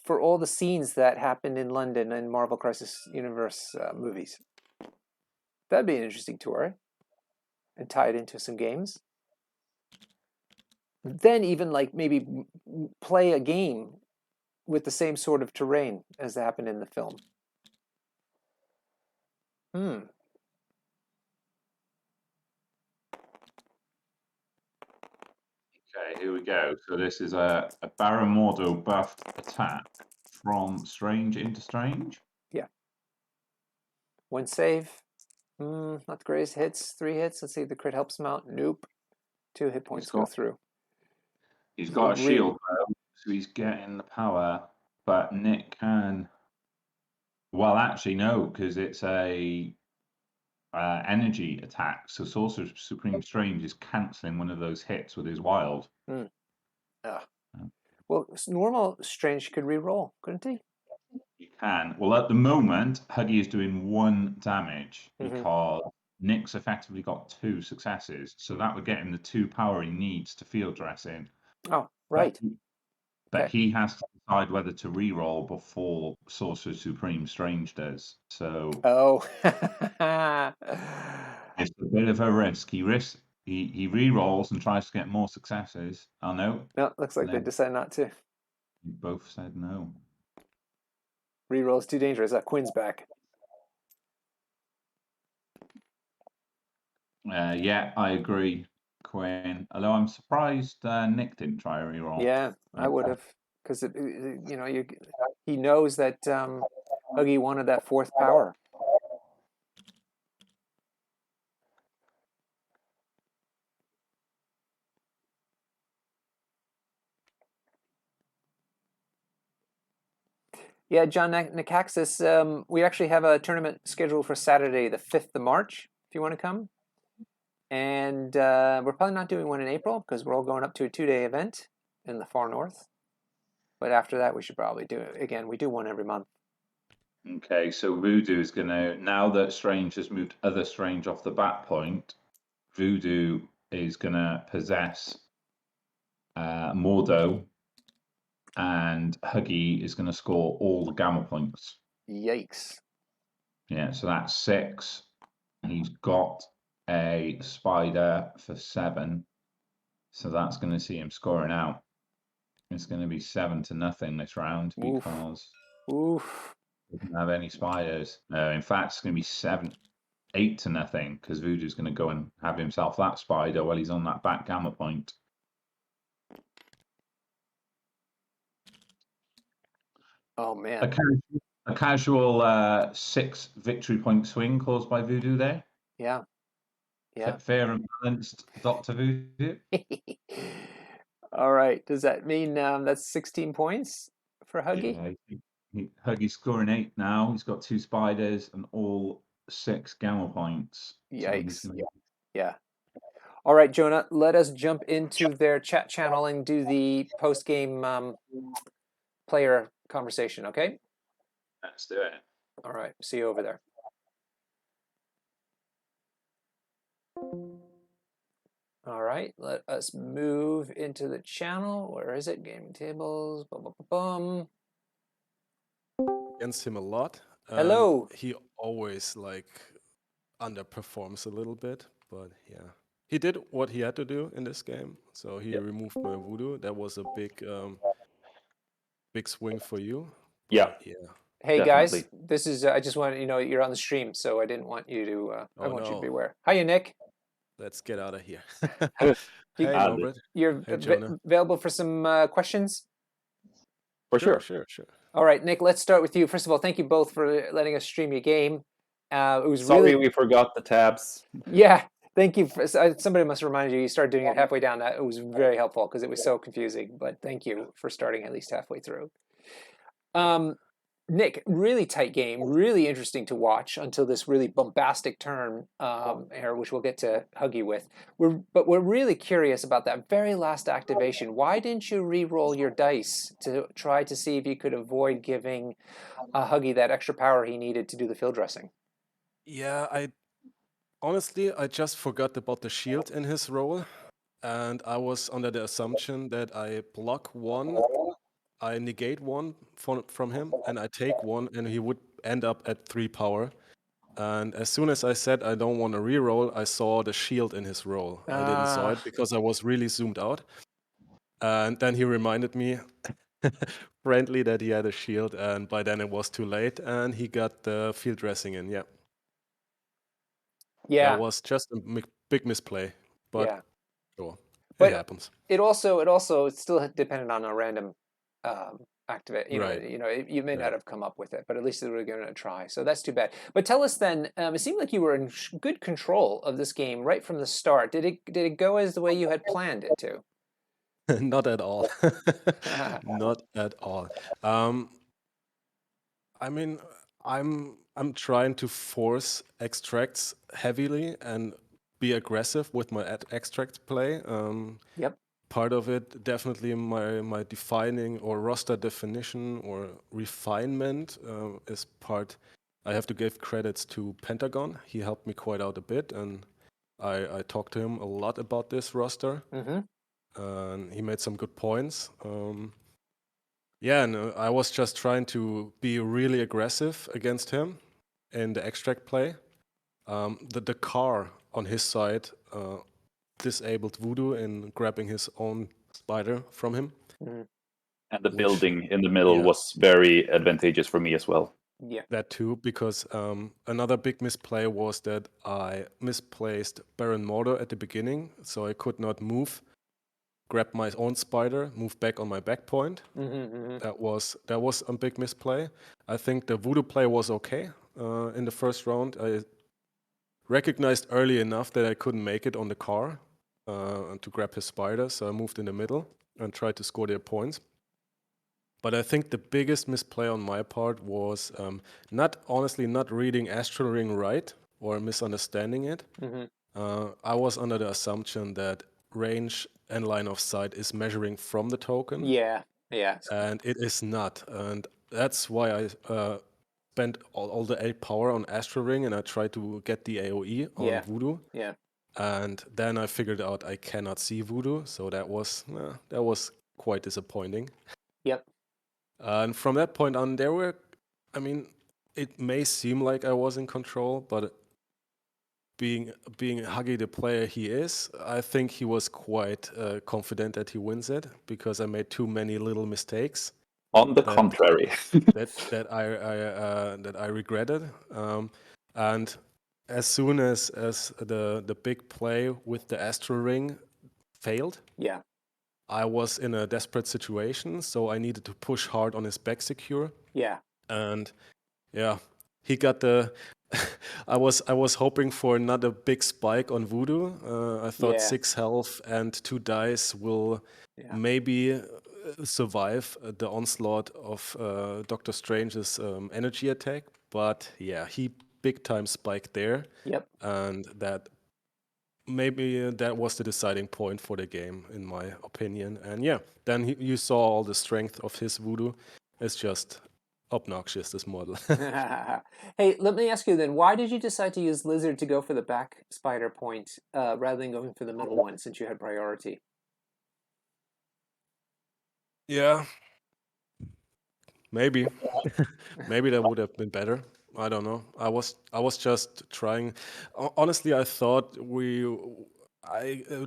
for all the scenes that happened in London in Marvel Crisis Universe movies. That'd be an interesting tour, and tie it into some games. Then even like maybe play a game with the same sort of terrain as happened in the film. Okay, here we go. So this is a Baron Mordo buffed attack from Strange into Strange. Yeah. 1 save. Not the greatest hits. 3 hits. Let's see if the crit helps him out. Nope. 2 hit points go through. He's got a shield, though, so he's getting the power. But Nick can. Well, actually, no, because it's a energy attack. So Sorcerer Supreme Strange is cancelling one of those hits with his wild. Well, normal Strange could re-roll, couldn't he? You can. Well, at the moment, Huggy is doing 1 damage because Nick's effectively got 2 successes. So that would get him the 2 power he needs to field dress in. Oh, right. But he has to decide whether to re-roll before Sorcerer Supreme Strange does. So Oh. it's a bit of a risk. He re-rolls and tries to get more successes. Oh no, No, looks like they they decided not to. both said no. Reroll is too dangerous. Quinn's back. Yeah, I agree, Quinn. Although I'm surprised Nick didn't try a re-roll. Yeah, I would have, because he knows that Huggy wanted that fourth power. Yeah, John Nakaxis, we actually have a tournament scheduled for Saturday, the 5th of March, if you want to come. And we're probably not doing one in April because we're all going up to a 2-day event in the far north. But after that, we should probably do it again. We do one every month. Okay, so Voodoo is gonna, now that Strange has moved other Strange off the back point, Voodoo is gonna possess Mordo, and Huggy is gonna score all the Gamma points. Yikes. Yeah, so that's 6. He's got a spider for 7, so that's going to see him scoring out. It's going to be 7-0 this round because Oof. he doesn't have any spiders. In fact, it's going to be 8-0 because Voodoo's going to go and have himself that spider while he's on that back Gamma point. Oh man. A casual 6 victory point swing caused by Voodoo there. Yeah. Yeah. Fair and balanced, Dr. Voodoo. All right. Does that mean that's 16 points for Huggy? Yeah, Huggy's scoring 8 now. He's got 2 spiders and all 6 Gamma points. Yikes. So gonna... Yeah. All right, Jonah, let us jump into their chat channel and do the post-game player conversation, okay? Let's do it. All right. See you over there. All right, let us move into the channel. Where is it? Gaming tables. Bum, bum, bum, bum. Against him a lot. Hello. He always underperforms a little bit, but yeah, he did what he had to do in this game. So he removed my voodoo. That was a big swing for you. Yeah. Hey definitely. guys, this is I just wanted you're on the stream, so I didn't want you to. I want you to no. beware. Hiya, Nick. Let's get out of here. You- Hey, Norbert. You're Hey, Jonah. available for some questions? For sure. Sure. All right, Nick, let's start with you. First of all, thank you both for letting us stream your game. It was Sorry really we forgot the tabs. Yeah, thank you. Somebody must have reminded you. You started doing it halfway down. That it was very helpful because it was so confusing. But thank you for starting at least halfway through. Nick, really tight game, really interesting to watch until this really bombastic turn here, which we'll get to Huggy with. But we're really curious about that very last activation. Why didn't you re-roll your dice to try to see if you could avoid giving Huggy that extra power he needed to do the field dressing? Yeah, honestly, I just forgot about the shield in his roll, and I was under the assumption that I block 1, I negate 1 from him, and I take 1, and he would end up at 3 power. And as soon as I said I don't want to reroll, I saw the shield in his roll. I didn't saw it because I was really zoomed out. And then he reminded me friendly that he had a shield, and by then it was too late, and he got the field dressing in. Yeah. Yeah. That was just a big misplay, but sure, it happens. It also it's still dependent on a random activate. Right. You may not have come up with it, but at least they were going to try. So that's too bad. But tell us then. It seemed like you were in good control of this game right from the start. Did it go as the way you had planned it to? Not at all. Not at all. I mean, I'm trying to force extracts heavily and be aggressive with my extract play. Yep. Part of it, definitely my defining or roster definition or refinement is part. I have to give credits to Pentagon. He helped me quite out a bit, and I talked to him a lot about this roster. Mm-hmm. And he made some good points. Yeah, no, I was just trying to be really aggressive against him in the extract play. The car on his side disabled Voodoo in grabbing his own spider from him. Mhm. And the Which- building in the middle yeah. was very advantageous for me as well. Yeah. That too, because another big misplay was that I misplaced Baron Mordo at the beginning, so I could not move, grab my own spider, move back on my back point. That was a big misplay. I think the Voodoo play was okay in the first round. I recognized early enough that I couldn't make it on the car to grab his spider, so I moved in the middle and tried to score their points. But I think the biggest misplay on my part was not reading Astral Ring right or misunderstanding it. I was under the assumption that range and line of sight is measuring from the token. Yeah. And it is not. And that's why I spent all the 8 power on Astral Ring and I tried to get the AoE on Yeah. Voodoo. Yeah. And then I figured out I cannot see Voodoo, so that was quite disappointing. Yep. And from that point on, it may seem like I was in control, but being Huggy the player he is, I think he was quite confident that he wins it because I made too many little mistakes. On the contrary. that I regretted. And as soon as the big play with the Astral Ring failed, Yeah. I was in a desperate situation, so I needed to push hard on his back secure. Yeah. And yeah, he got the. I was hoping for another big spike on Voodoo. I thought Yeah. 6 health and 2 dice will maybe survive the onslaught of Doctor Strange's energy attack. But yeah, he big time spiked there. Yep. And that was the deciding point for the game, in my opinion. And yeah, then you saw all the strength of his Voodoo. It's just obnoxious, this model. Hey, let me ask you then, why did you decide to use Lizard to go for the back spider point rather than going for the middle one since you had priority? Yeah. Maybe. Maybe that would have been better. I don't know. I was just trying. Honestly, I thought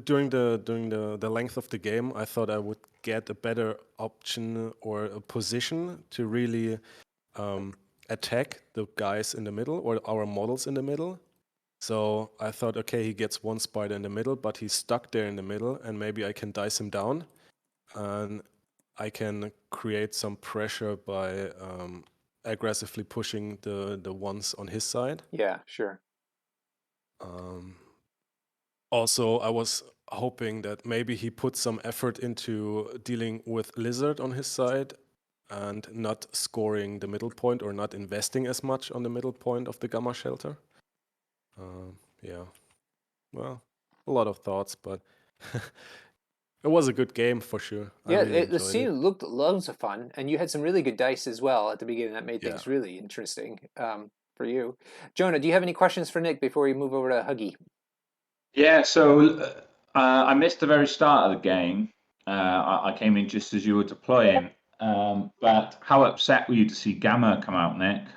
during the length of the game, I thought I would get a better option or a position to really attack the guys in the middle or our models in the middle. So I thought, okay, he gets 1 spider in the middle, but he's stuck there in the middle, and maybe I can dice him down, and I can create some pressure by aggressively pushing the ones on his side. Yeah, sure. Also, I was hoping that maybe he put some effort into dealing with Lizard on his side and not scoring the middle point or not investing as much on the middle point of the Gamma Shelter. Yeah, well, a lot of thoughts, but it was a good game for sure. I Yeah, really the enjoyed scene it. looked loads of fun, and you had some really good dice as well at the beginning that made Yeah. things really interesting for you. Jonah, do you have any questions for Nick before we move over to Huggy? Yeah, so I missed the very start of the game. I came in just as you were deploying. But how upset were you to see Gamma come out, Nick?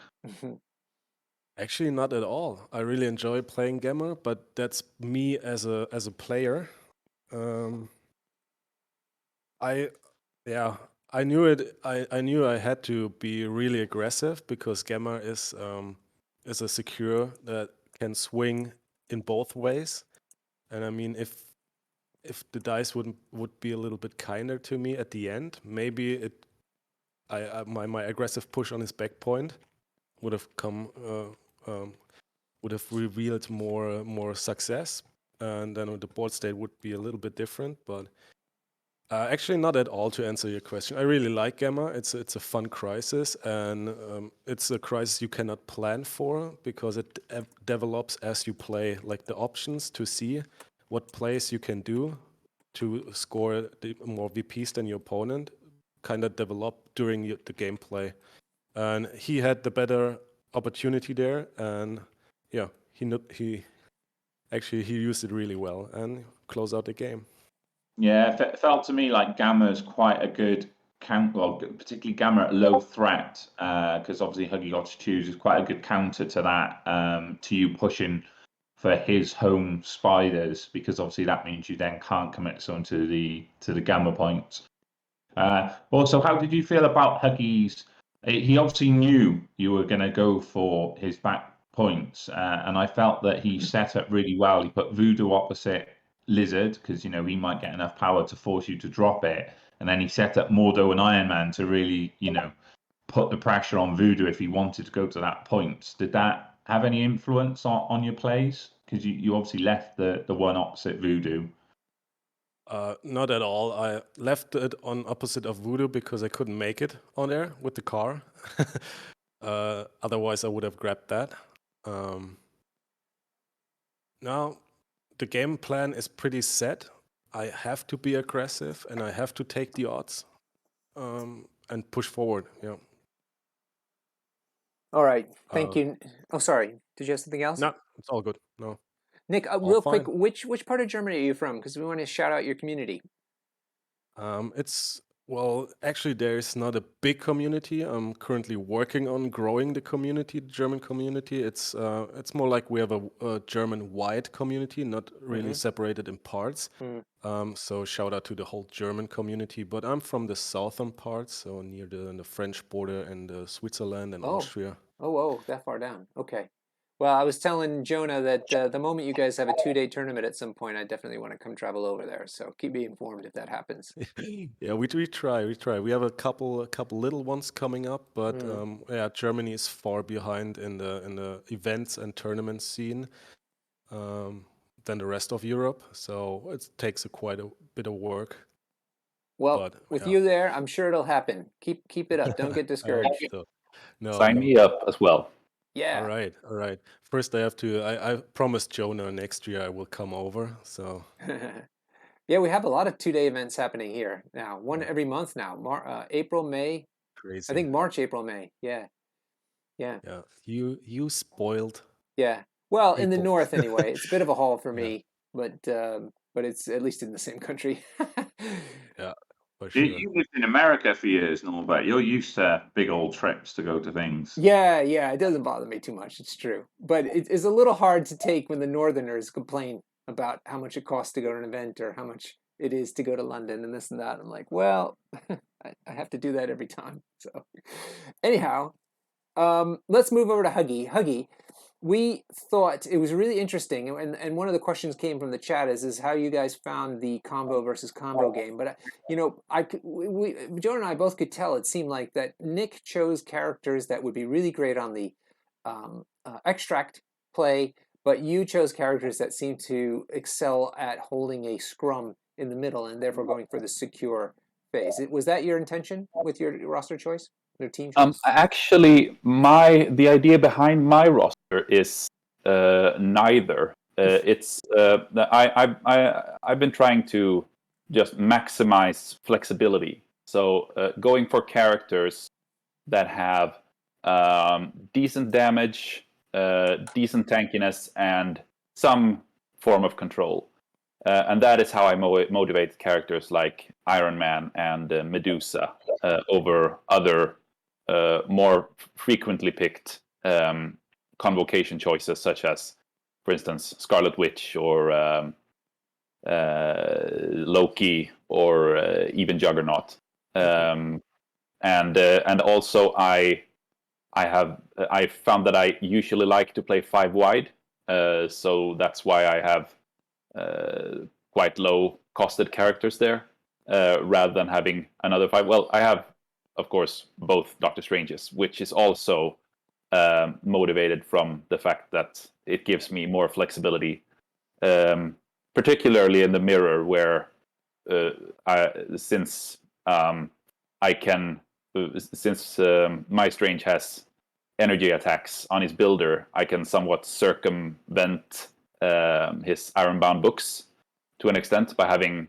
Actually, not at all. I really enjoy playing Gamma, but that's me as a player. I knew it. I knew I had to be really aggressive because Gamma is a secure that can swing in both ways. And I mean, if the dice would be a little bit kinder to me at the end, maybe my aggressive push on his back point would have would have revealed more success, and then the board state would be a little bit different. But actually, not at all. To answer your question, I really like Gamma. It's a fun crisis, and it's a crisis you cannot plan for because it develops as you play. Like the options to see what plays you can do to score more VPs than your opponent kind of develop during the gameplay. And he had the better opportunity there, and yeah, he used it really well and closed out the game. Yeah, it felt to me like Gamma's quite a good particularly Gamma at low threat, because obviously Huggy Got to Choose is quite a good counter to that, to you pushing for his home spiders, because obviously that means you then can't commit someone to the Gamma points. Also, how did you feel about Huggy's? He obviously knew you were going to go for his back points, and I felt that he set up really well. He put Voodoo opposite Lizard, because he might get enough power to force you to drop it, and then he set up Mordo and Iron Man to really put the pressure on Voodoo if he wanted to go to that point. Did that have any influence on your plays? Because you obviously left the one opposite Voodoo. Not at all. I left it on opposite of Voodoo because I couldn't make it on there with the car. Otherwise, I would have grabbed that. Now, the game plan is pretty set. I have to be aggressive and I have to take the odds and push forward. Yeah. All right. Thank you. Oh, sorry. Did you have something else? No, it's all good. No. Nick, real quick, which part of Germany are you from? Because we want to shout out your community. Actually, there's not a big community. I'm currently working on growing the community, the German community. It's more like we have a German-wide community, not really separated in parts. So shout out to the whole German community. But I'm from the southern part, so near the French border and Switzerland and Austria. Oh, whoa, that far down. Okay. Well, I was telling Jonah that the moment you guys have a 2-day tournament at some point, I definitely want to come travel over there. So keep me informed if that happens. Yeah, we try. We have a couple little ones coming up, but Germany is far behind in the events and tournament scene than the rest of Europe. So it takes quite a bit of work. Well, with you there, I'm sure it'll happen. Keep it up. Don't get discouraged. Sign me up as well. Yeah. All right. First, I promised Jonah next year I will come over. So. Yeah, we have a lot of 2-day events happening here now. One every month now. April, May. Crazy. I think March, April, May. Yeah. You spoiled. Yeah. Well, in the north anyway. It's a bit of a haul for me, but it's at least in the same country. Yeah. For sure. You lived in America for years, Norbert. You're used to big old trips to go to things. Yeah, it doesn't bother me too much. It's true. But it's a little hard to take when the Northerners complain about how much it costs to go to an event or how much it is to go to London and this and that. I'm like, well, I have to do that every time. So anyhow, let's move over to Huggy. Huggy, we thought it was really interesting, and one of the questions came from the chat is how you guys found the combo versus combo game. But Joan and I both could tell it seemed like that Nick chose characters that would be really great on the extract play, but you chose characters that seemed to excel at holding a scrum in the middle and therefore going for the secure phase. Was that your intention with your roster choice? Their team choice? Actually, the idea behind my roster is neither. It's I've been trying to just maximize flexibility. So going for characters that have decent damage, decent tankiness, and some form of control. And that is how I motivate characters like Iron Man and Medusa over other more frequently picked Convocation choices, such as, for instance, Scarlet Witch or Loki or even Juggernaut. And also I found that I usually like to play 5 wide, so that's why I have quite low costed characters there, rather than having another 5. Well, I have, of course, both Doctor Stranges, which is also motivated from the fact that it gives me more flexibility, particularly in the mirror, where since my Strange has energy attacks on his builder, I can somewhat circumvent his Ironbound books to an extent by having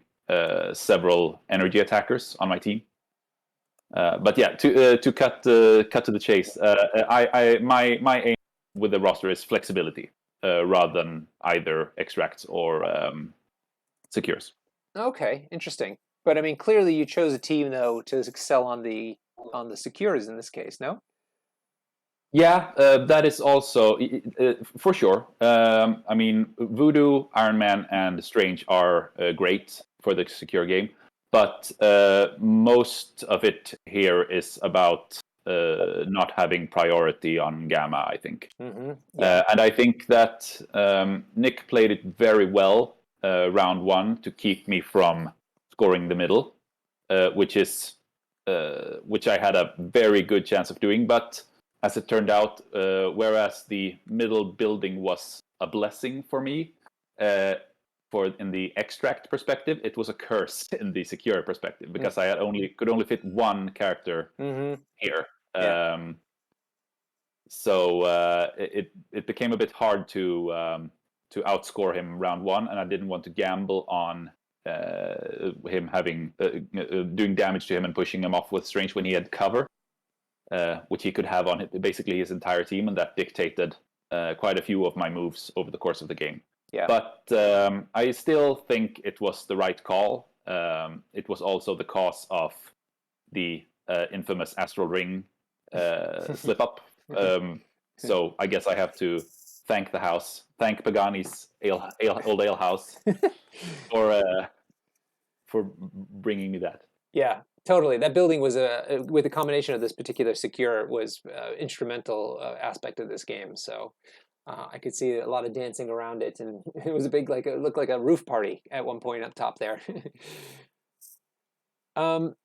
several energy attackers on my team. But yeah, to cut to the chase, my aim with the roster is flexibility rather than either extracts or secures. Okay, interesting. But I mean, clearly you chose a team though to excel on the secures in this case. No. Yeah, that is also for sure. I mean, Voodoo, Iron Man, and Strange are great for the secure game, but most of it here is about not having priority on Gamma, I think. Mm-hmm. Yeah. And I think that Nick played it very well round one to keep me from scoring the middle, which I had a very good chance of doing, but as it turned out, whereas the middle building was a blessing for me, in the extract perspective, it was a curse in the secure perspective because I could only fit one character here. Yeah. So it became a bit hard to outscore him round one, and I didn't want to gamble on him having doing damage to him and pushing him off with Strange when he had cover. Which he could have on basically his entire team, and that dictated quite a few of my moves over the course of the game. Yeah. But I still think it was the right call. It was also the cause of the infamous Astral Ring slip up. So I guess I have to thank the house, thank Pagani's old ale house for bringing me that. Yeah, totally. That building was with the combination of this particular secure was instrumental aspect of this game. So I could see a lot of dancing around it, and it was a big it looked like a roof party at one point up top there. Go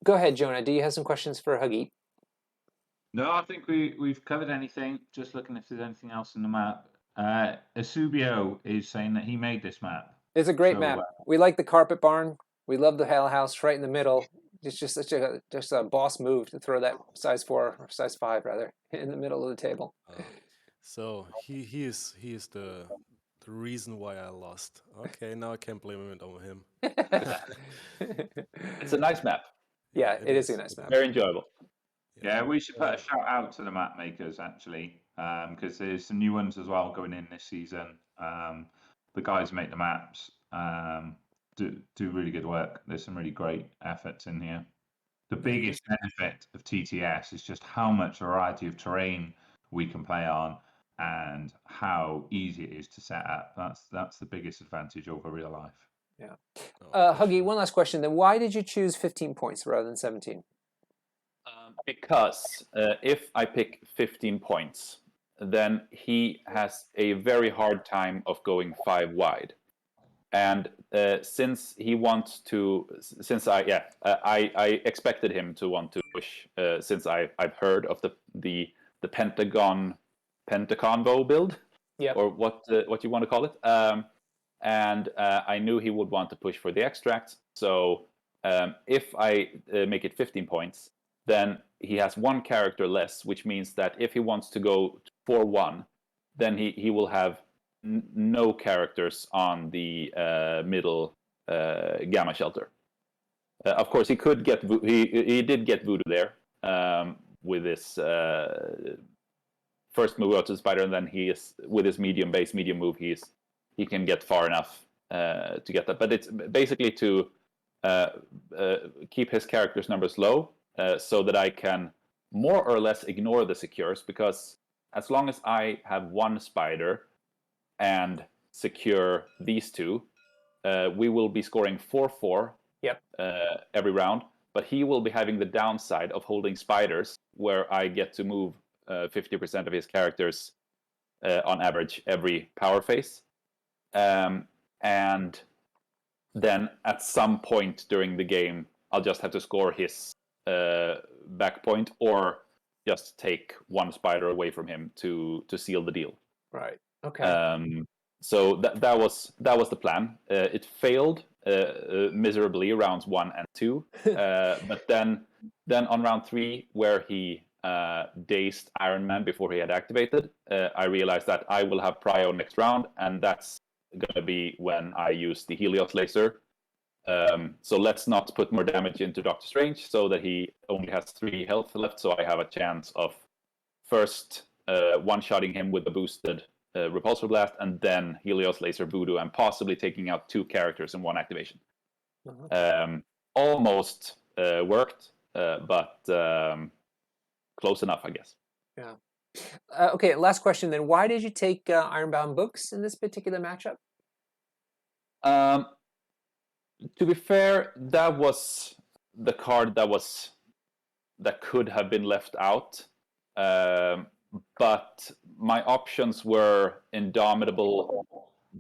ahead, Jonah. Do you have some questions for Huggy? No, I think we've covered anything. Just looking if there's anything else in the map. Asubio is saying that he made this map. It's a great map. We like the carpet barn. We love the Hell House right in the middle. It's just such a boss move to throw that size 4 or size 5 rather in the middle of the table. So he is the reason why I lost. Okay, now I can't blame it on him. It's a nice map. Yeah, it is a nice map. Very enjoyable. Yeah, we should put a shout out to the map makers actually, because there's some new ones as well going in this season. The guys who make the maps do really good work. There's some really great efforts in here. The biggest benefit of TTS is just how much variety of terrain we can play on and how easy it is to set up. That's the biggest advantage over real life. Yeah. Huggy, one last question then. Why did you choose 15 points rather than 17? Because if I pick 15 points, then he has a very hard time of going 5 wide. And since he wants to, I expected him to want to push. Since I've heard of the Pentaconvo build, or what you want to call it, and I knew he would want to push for the extract. So if I make it 15 points, then he has 1 character less, which means that if he wants to go 4-1, then he will have no characters on the middle Gamma shelter. Of course, he could get he did get Voodoo there with his first move out to the spider, and then he is with his medium move. He can get far enough to get that, but it's basically to keep his characters numbers low, so that I can more or less ignore the secures, because as long as I have 1 spider and secure these 2, we will be scoring 4-4 every round, but he will be having the downside of holding spiders, where I get to move 50% of his characters on average every power phase. And then at some point during the game, I'll just have to score his back point, or just take 1 spider away from him to seal the deal. Right. Okay. So that was the plan. It failed miserably rounds 1 and 2, but then on round 3, where he dazed Iron Man before he had activated, I realized that I will have prio next round, and that's gonna be when I use the Helios laser. So let's not put more damage into Doctor Strange, so that he only has 3 health left, so I have a chance of first one-shotting him with a boosted Repulsor Blast, and then Helios Laser Voodoo, and possibly taking out 2 characters in 1 activation. Almost worked, but close enough, I guess. Yeah. Okay, last question then. Why did you take Ironbound Books in this particular matchup? To be fair, that was the card that could have been left out. But my options were Indomitable,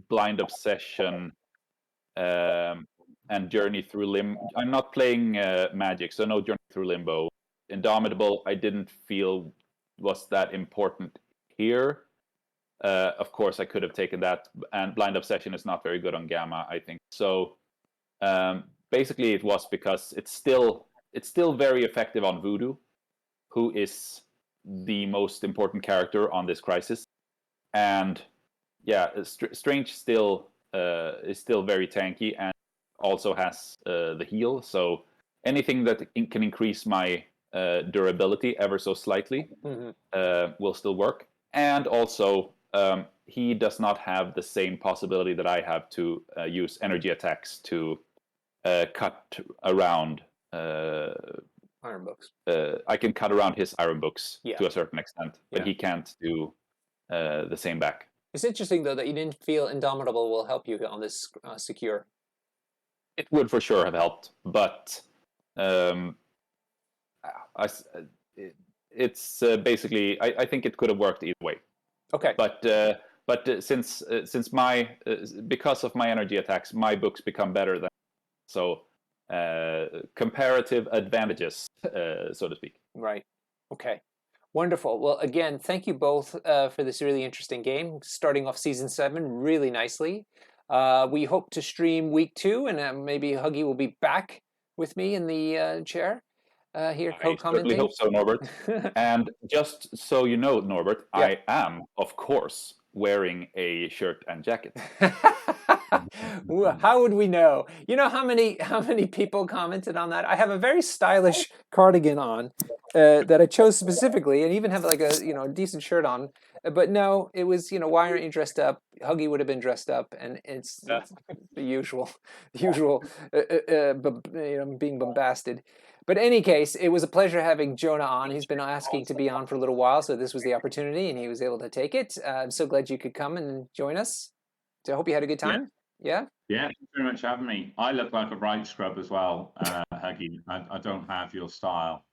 Blind Obsession, and Journey Through Limbo. I'm not playing Magic, so no Journey Through Limbo. Indomitable, I didn't feel was that important here. Of course, I could have taken that, and Blind Obsession is not very good on Gamma, I think. So basically, it was because it's still very effective on Voodoo, who is the most important character on this crisis, and yeah, Strange still is still very tanky and also has the heal. So anything that can increase my durability ever so slightly will still work. And also, he does not have the same possibility that I have to use energy attacks to cut around. Iron Books. I can cut around his Iron Books Yeah. to a certain extent, but he can't do the same back. It's interesting, though, that you didn't feel Indomitable will help you on this secure. It would for sure have helped, but it's basically I think it could have worked either way. Okay. But since my because of my energy attacks, my books become better than so comparative advantages, so to speak. Right. Okay. Wonderful. Well, again, thank you both for this really interesting game. Starting off season 7 really nicely. We hope to stream week 2, and maybe Huggy will be back with me in the chair here co-commenting. I certainly hope so, Norbert. And just so you know, Norbert, I am, of course, wearing a shirt and jacket. How would we know? You know how many people commented on that? I have a very stylish cardigan on that I chose specifically, and even have like a decent shirt on. But no, it was why aren't you dressed up? Huggy would have been dressed up, and it's the usual being bombasted. But in any case, it was a pleasure having Jonah on. He's been asking to be on for a little while, so this was the opportunity, and he was able to take it. I'm so glad you could come and join us. So I hope you had a good time. Yeah? Yeah, thank you very much for having me. I look like a right scrub as well, Huggy. I don't have your style.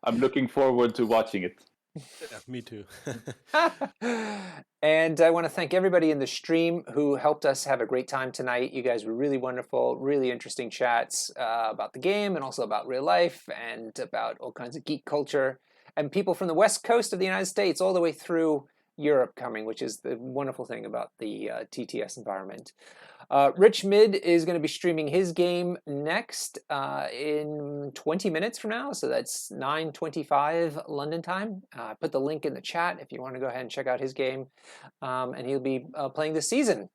I'm looking forward to watching it. Yeah, me too. And I want to thank everybody in the stream who helped us have a great time tonight. You guys were really wonderful, really interesting chats about the game and also about real life and about all kinds of geek culture. And people from the West Coast of the United States all the way through Europe coming, which is the wonderful thing about the TTS environment. Rich Mid is going to be streaming his game next in 20 minutes from now, so that's 9:25 London time. Put the link in the chat if you want to go ahead and check out his game, and he'll be playing this season,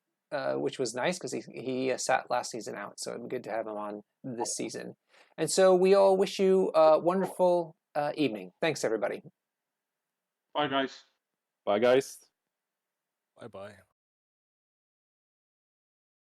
which was nice because he sat last season out, so it'd be good to have him on this season. And so we all wish you a wonderful evening. Thanks, everybody. Bye, guys. Bye, guys. Bye-bye.